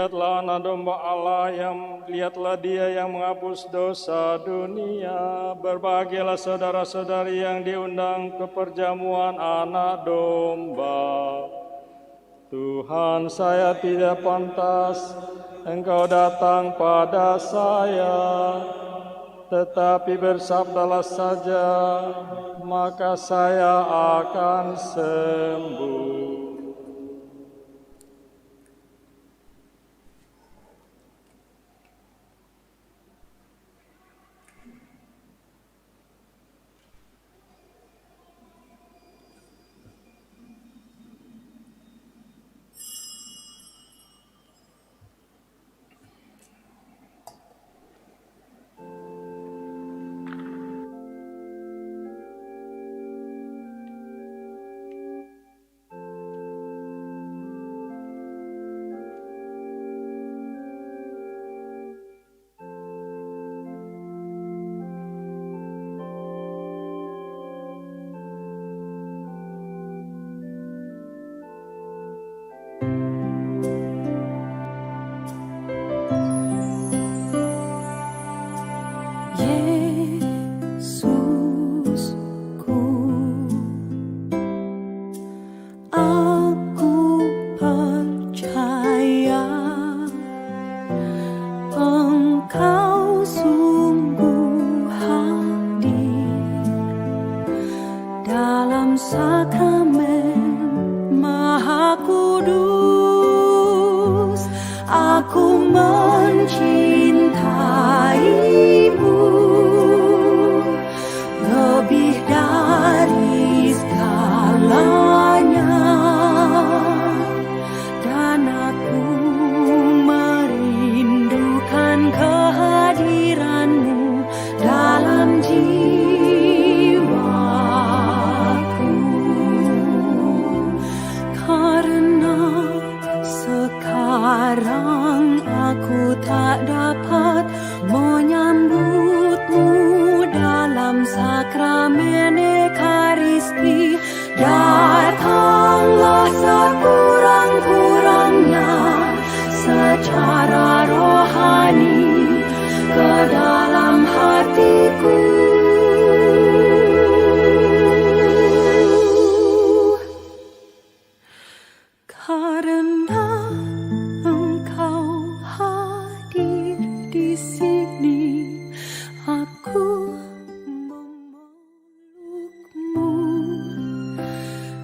Lihatlah anak domba Allah lihatlah dia yang menghapus dosa dunia. Berbahagialah saudara-saudari yang diundang ke perjamuan anak domba. Tuhan, saya tidak pantas Engkau datang pada saya, tetapi bersabdalah saja, maka saya akan sembuh.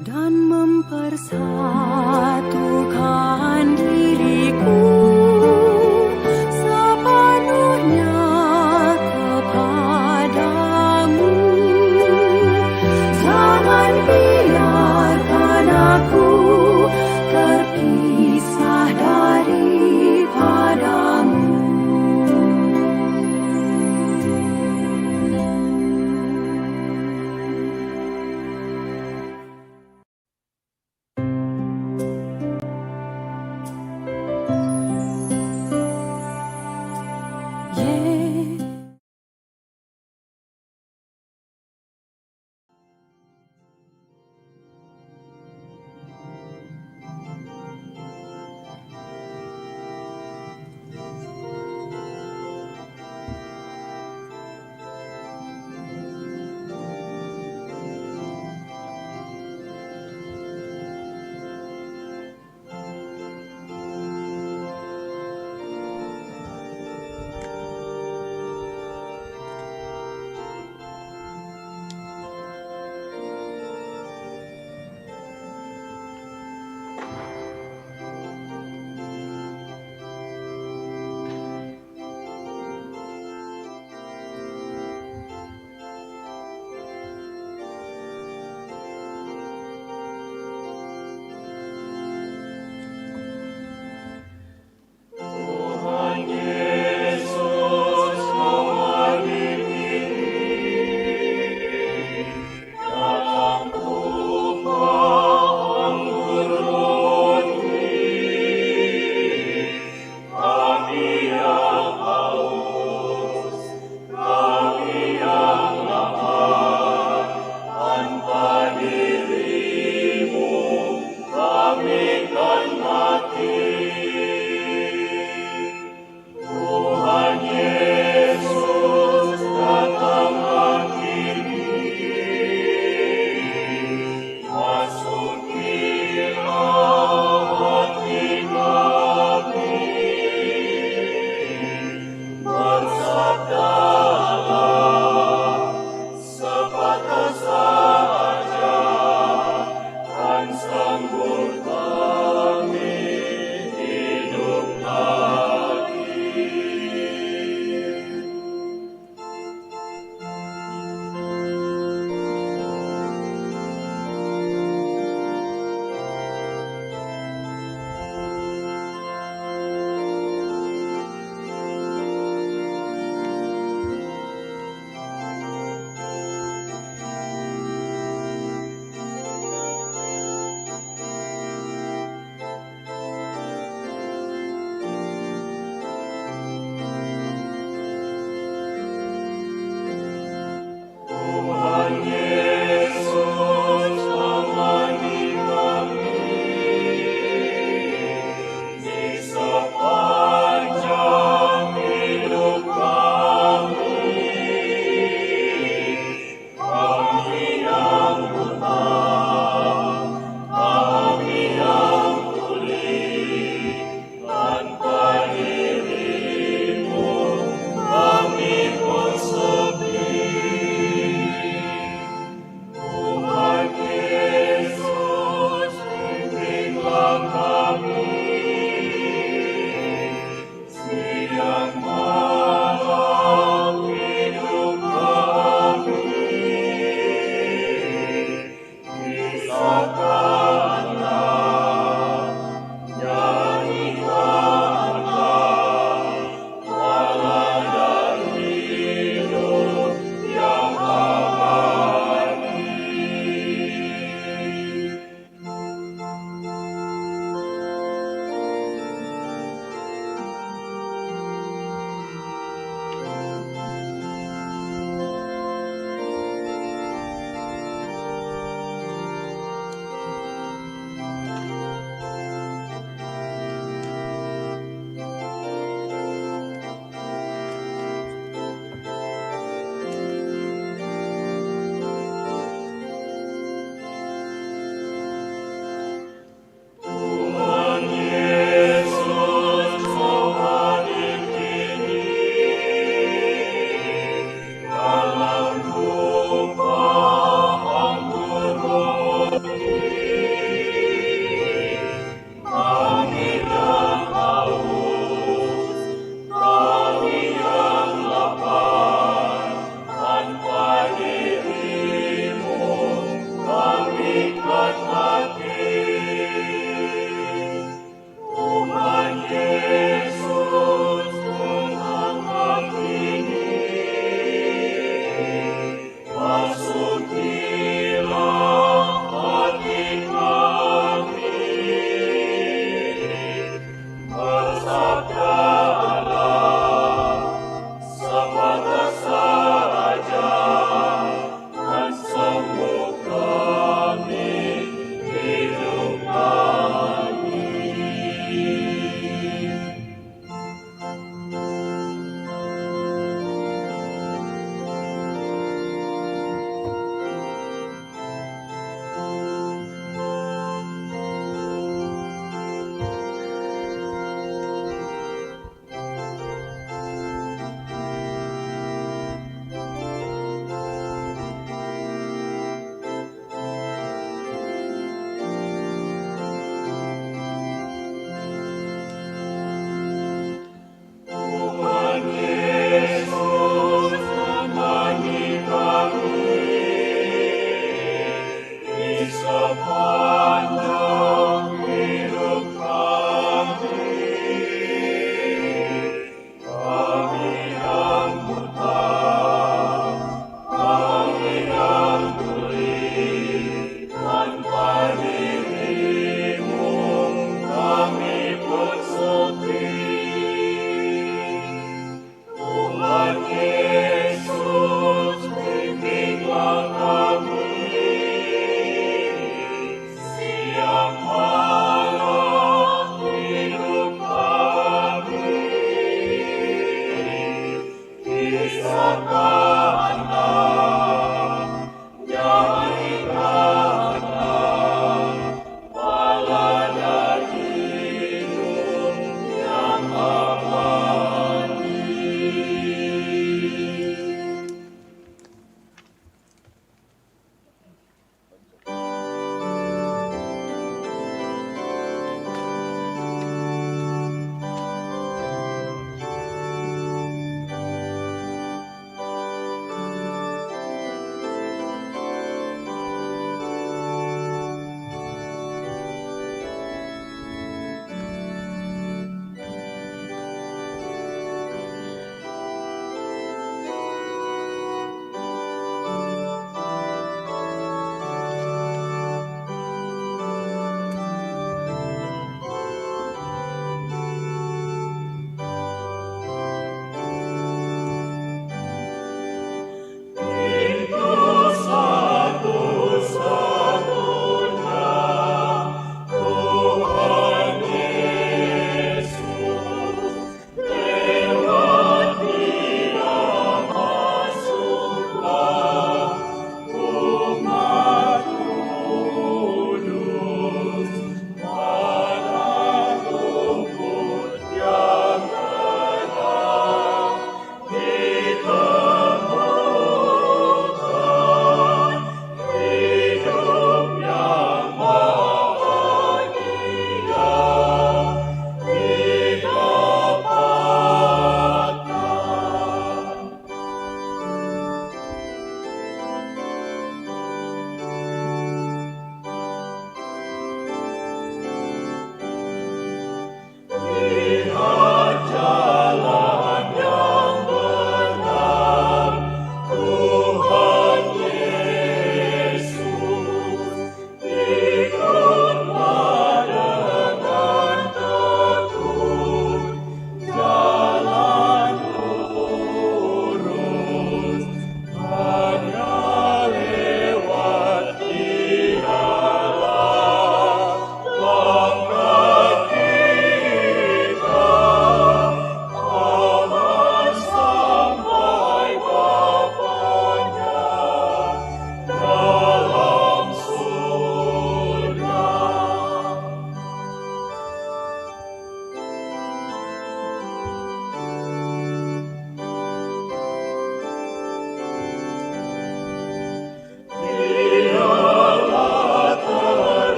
Dan mempersatukan diriku Sang Murta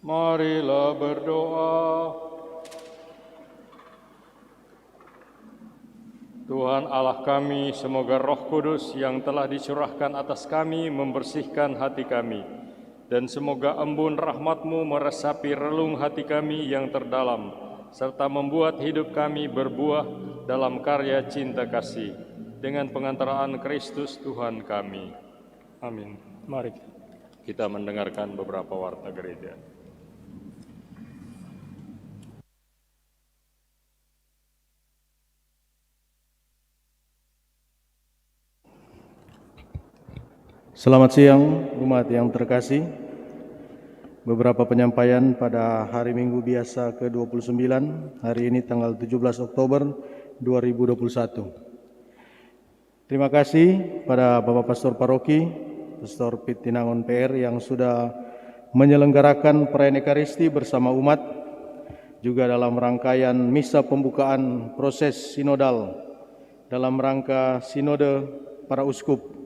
Marilah berdoa. Tuhan Allah kami, semoga Roh Kudus yang telah dicurahkan atas kami membersihkan hati kami, dan semoga embun rahmat-Mu meresapi relung hati kami yang terdalam, serta membuat hidup kami berbuah dalam karya cinta kasih, dengan pengantaraan Kristus Tuhan kami. Amin. Mari kita mendengarkan beberapa warta gereja. Selamat siang umat yang terkasih. Beberapa penyampaian pada hari Minggu biasa ke-29, hari ini tanggal 17 Oktober 2021. Terima kasih pada Bapak Pastor Paroki, Pastor Pitinangon PR yang sudah menyelenggarakan perayaan Ekaristi bersama umat, juga dalam rangkaian misa pembukaan proses sinodal dalam rangka Sinode para Uskup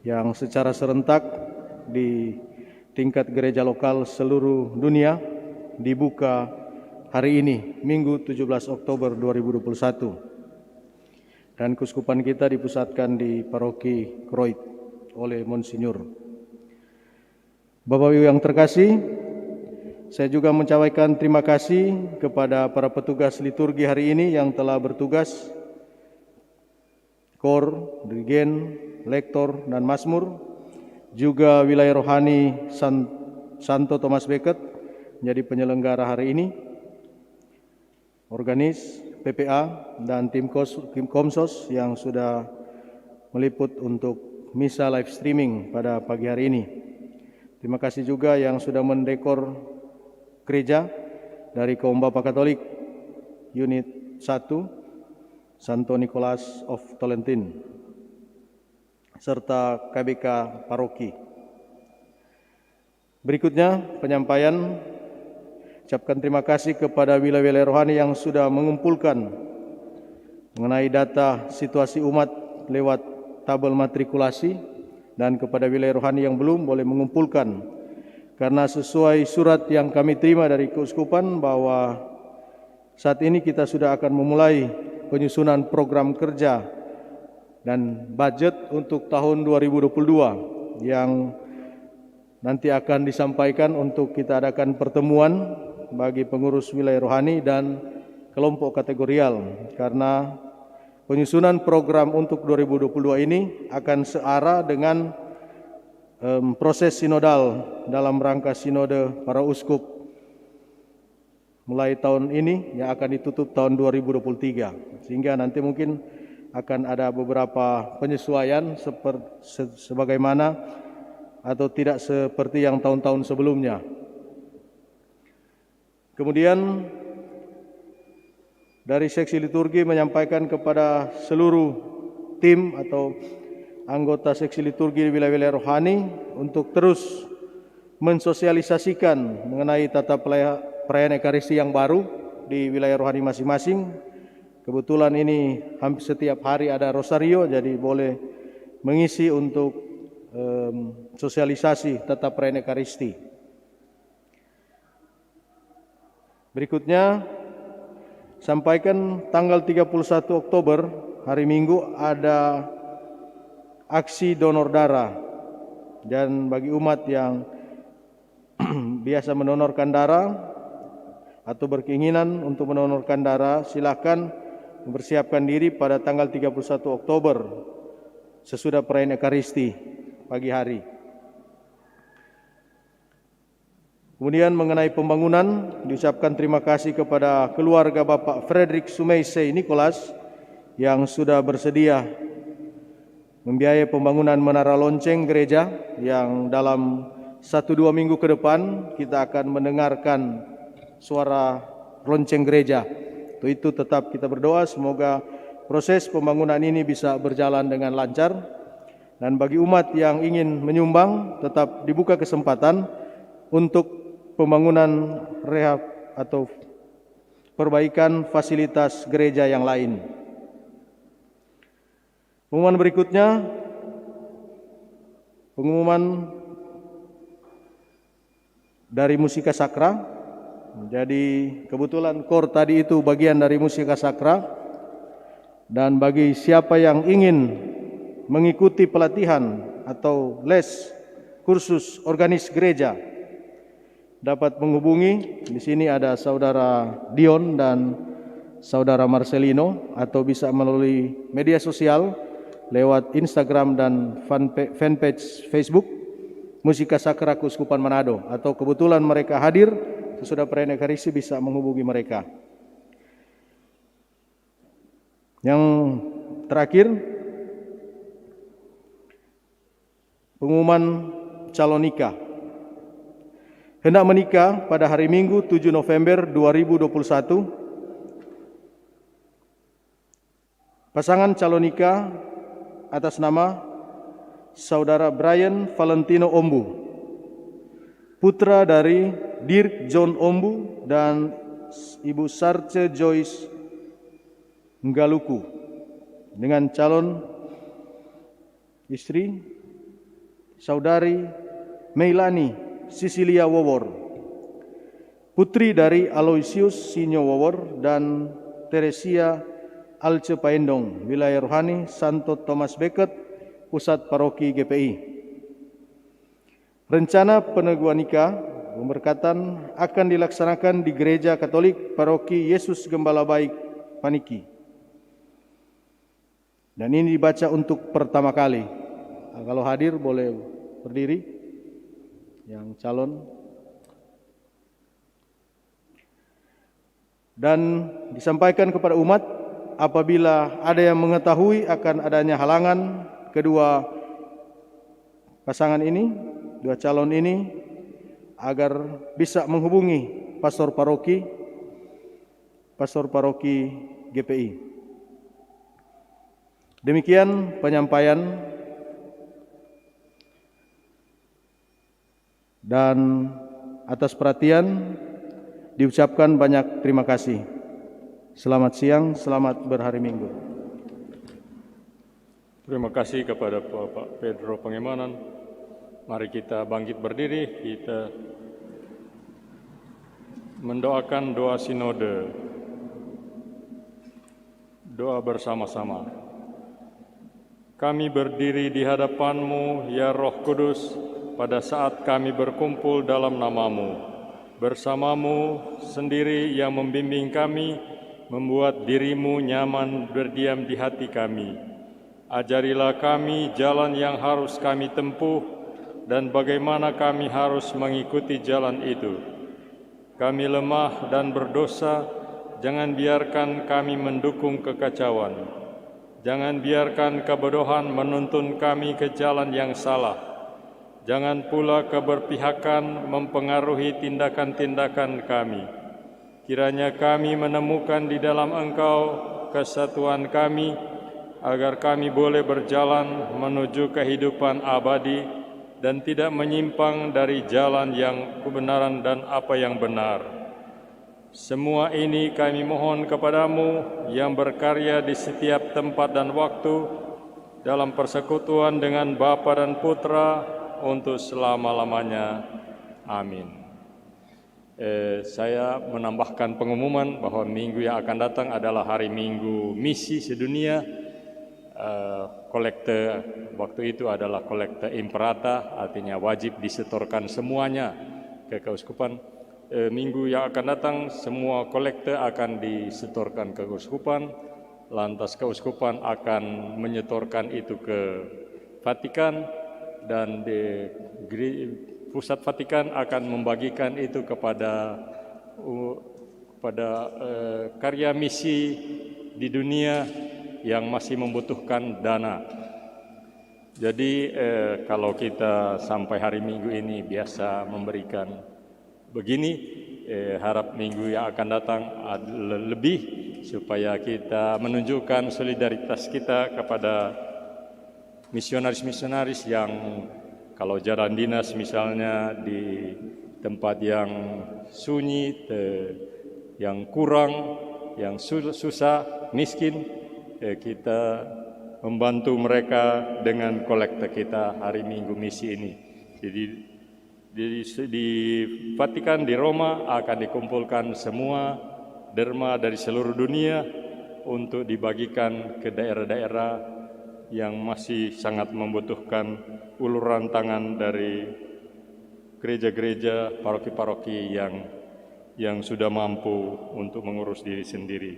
yang secara serentak di tingkat gereja lokal seluruh dunia dibuka hari ini, Minggu 17 Oktober 2021. Dan keuskupan kita dipusatkan di Paroki Kroit oleh Monsinyur. Bapak Ibu yang terkasih, saya juga menyampaikan terima kasih kepada para petugas liturgi hari ini yang telah bertugas, Kor, Dirigen, Lektor, dan Mazmur, juga wilayah rohani Santo Thomas Becket menjadi penyelenggara hari ini, organis, PPA, dan tim Komsos yang sudah meliput untuk misa live streaming pada pagi hari ini. Terima kasih juga yang sudah mendekor gereja dari Kaum Bapa Katolik Unit 1 Santo Nicholas of Tolentine, serta KBK Paroki. Berikutnya penyampaian, ucapkan terima kasih kepada wilayah-wilayah rohani yang sudah mengumpulkan mengenai data situasi umat lewat tabel matrikulasi, dan kepada wilayah rohani yang belum boleh mengumpulkan, karena sesuai surat yang kami terima dari keuskupan bahwa saat ini kita sudah akan memulai penyusunan program kerja dan budget untuk tahun 2022 yang nanti akan disampaikan untuk kita adakan pertemuan bagi pengurus wilayah rohani dan kelompok kategorial, karena penyusunan program untuk 2022 ini akan searah dengan proses sinodal dalam rangka sinode para uskup mulai tahun ini yang akan ditutup tahun 2023, sehingga nanti mungkin akan ada beberapa penyesuaian sebagaimana atau tidak seperti yang tahun-tahun sebelumnya. Kemudian dari seksi liturgi menyampaikan kepada seluruh tim atau anggota seksi liturgi di wilayah-wilayah rohani untuk terus mensosialisasikan mengenai tata perayaan Ekaristi yang baru di wilayah rohani masing-masing. Kebetulan ini hampir setiap hari ada rosario, jadi boleh mengisi untuk sosialisasi tata perayaan Ekaristi. Berikutnya, sampaikan tanggal 31 Oktober, hari Minggu, ada aksi donor darah. Dan bagi umat yang biasa mendonorkan darah atau berkeinginan untuk mendonorkan darah, silakan mempersiapkan diri pada tanggal 31 Oktober sesudah perayaan Ekaristi pagi hari. Kemudian mengenai pembangunan, diucapkan terima kasih kepada keluarga Bapak Frederick Sumeisei Nicholas yang sudah bersedia membiayai pembangunan menara lonceng gereja yang dalam 1-2 minggu ke depan kita akan mendengarkan suara lonceng gereja. Untuk itu tetap kita berdoa semoga proses pembangunan ini bisa berjalan dengan lancar, dan bagi umat yang ingin menyumbang tetap dibuka kesempatan untuk pembangunan rehab atau perbaikan fasilitas gereja yang lain. Pengumuman berikutnya, pengumuman dari Musika Sakra. Jadi kebetulan KOR tadi itu bagian dari Musika Sakra. Dan bagi siapa yang ingin mengikuti pelatihan atau les kursus organis gereja, dapat menghubungi. Di sini ada Saudara Dion dan Saudara Marcelino, atau bisa melalui media sosial lewat Instagram dan fanpage Facebook Musika Sakra Keuskupan Manado, atau kebetulan mereka hadir sesudah perayaan Ekaristi bisa menghubungi mereka. Yang terakhir, pengumuman calon nikah. Hendak menikah pada hari Minggu 7 November 2021. Pasangan calon nikah atas nama Saudara Brian Valentino Ombu, putra dari Dirk John Ombu dan Ibu Sarce Joyce Nggaluku, dengan calon istri Saudari Meilani Sisilia Wowor, putri dari Aloysius Sinyo Wowor dan Teresia Alce Paendong, wilayah rohani Santo Thomas Becket, pusat paroki GPI. Rencana peneguhan nikah pemberkatan akan dilaksanakan di Gereja Katolik Paroki Yesus Gembala Baik Paniki. Dan ini dibaca untuk pertama kali. Kalau hadir boleh berdiri yang calon. Dan disampaikan kepada umat, apabila ada yang mengetahui akan adanya halangan kedua pasangan ini, dua calon ini, agar bisa menghubungi pastor paroki GPI. Demikian penyampaian, dan atas perhatian diucapkan banyak terima kasih. Selamat siang, selamat berhari Minggu. Terima kasih kepada Bapak Pedro Pangemanan. Mari kita bangkit berdiri, kita mendoakan doa sinode. Doa bersama-sama. Kami berdiri di hadapan-Mu, ya Roh Kudus, pada saat kami berkumpul dalam nama-Mu. Bersama-Mu sendiri yang membimbing kami, membuat diri-Mu nyaman berdiam di hati kami. Ajarilah kami jalan yang harus kami tempuh dan bagaimana kami harus mengikuti jalan itu. Kami lemah dan berdosa, jangan biarkan kami mendukung kekacauan. Jangan biarkan kebodohan menuntun kami ke jalan yang salah. Jangan pula keberpihakan mempengaruhi tindakan-tindakan kami. Kiranya kami menemukan di dalam Engkau kesatuan kami, agar kami boleh berjalan menuju kehidupan abadi dan tidak menyimpang dari jalan yang kebenaran dan apa yang benar. Semua ini kami mohon kepadamu yang berkarya di setiap tempat dan waktu, dalam persekutuan dengan Bapa dan Putra, untuk selama-lamanya. Amin. Saya menambahkan pengumuman bahwa minggu yang akan datang adalah hari Minggu Misi Sedunia. Kolekte waktu itu adalah kolekte imperata, artinya wajib disetorkan semuanya ke keuskupan. Minggu yang akan datang semua kolekte akan disetorkan ke keuskupan, lantas keuskupan akan menyetorkan itu ke Vatikan, dan di pusat Vatikan akan membagikan itu kepada karya misi di dunia yang masih membutuhkan dana. Jadi kalau kita sampai hari Minggu ini biasa memberikan begini, harap minggu yang akan datang lebih, supaya kita menunjukkan solidaritas kita kepada misionaris-misionaris yang kalau jalan dinas misalnya di tempat yang sunyi, yang kurang, yang susah, miskin, kita membantu mereka dengan kolekte kita hari Minggu Misi ini. Jadi di Vatikan, di Roma akan dikumpulkan semua derma dari seluruh dunia untuk dibagikan ke daerah-daerah yang masih sangat membutuhkan uluran tangan dari gereja-gereja, paroki-paroki yang sudah mampu untuk mengurus diri sendiri.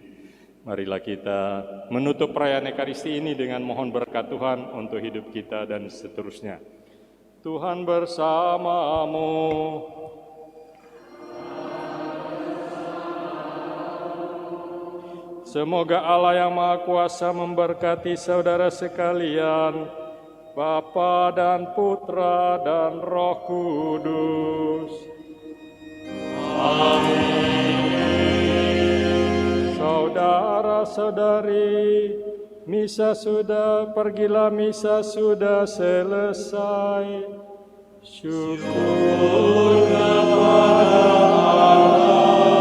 Marilah kita menutup perayaan Ekaristi ini dengan mohon berkat Tuhan untuk hidup kita dan seterusnya. Tuhan bersamamu. Semoga Allah yang Maha Kuasa memberkati saudara sekalian, Bapa dan Putra dan Roh Kudus. Amin. Saudara-saudari, pergilah misa sudah selesai. Syukur kepada Allah.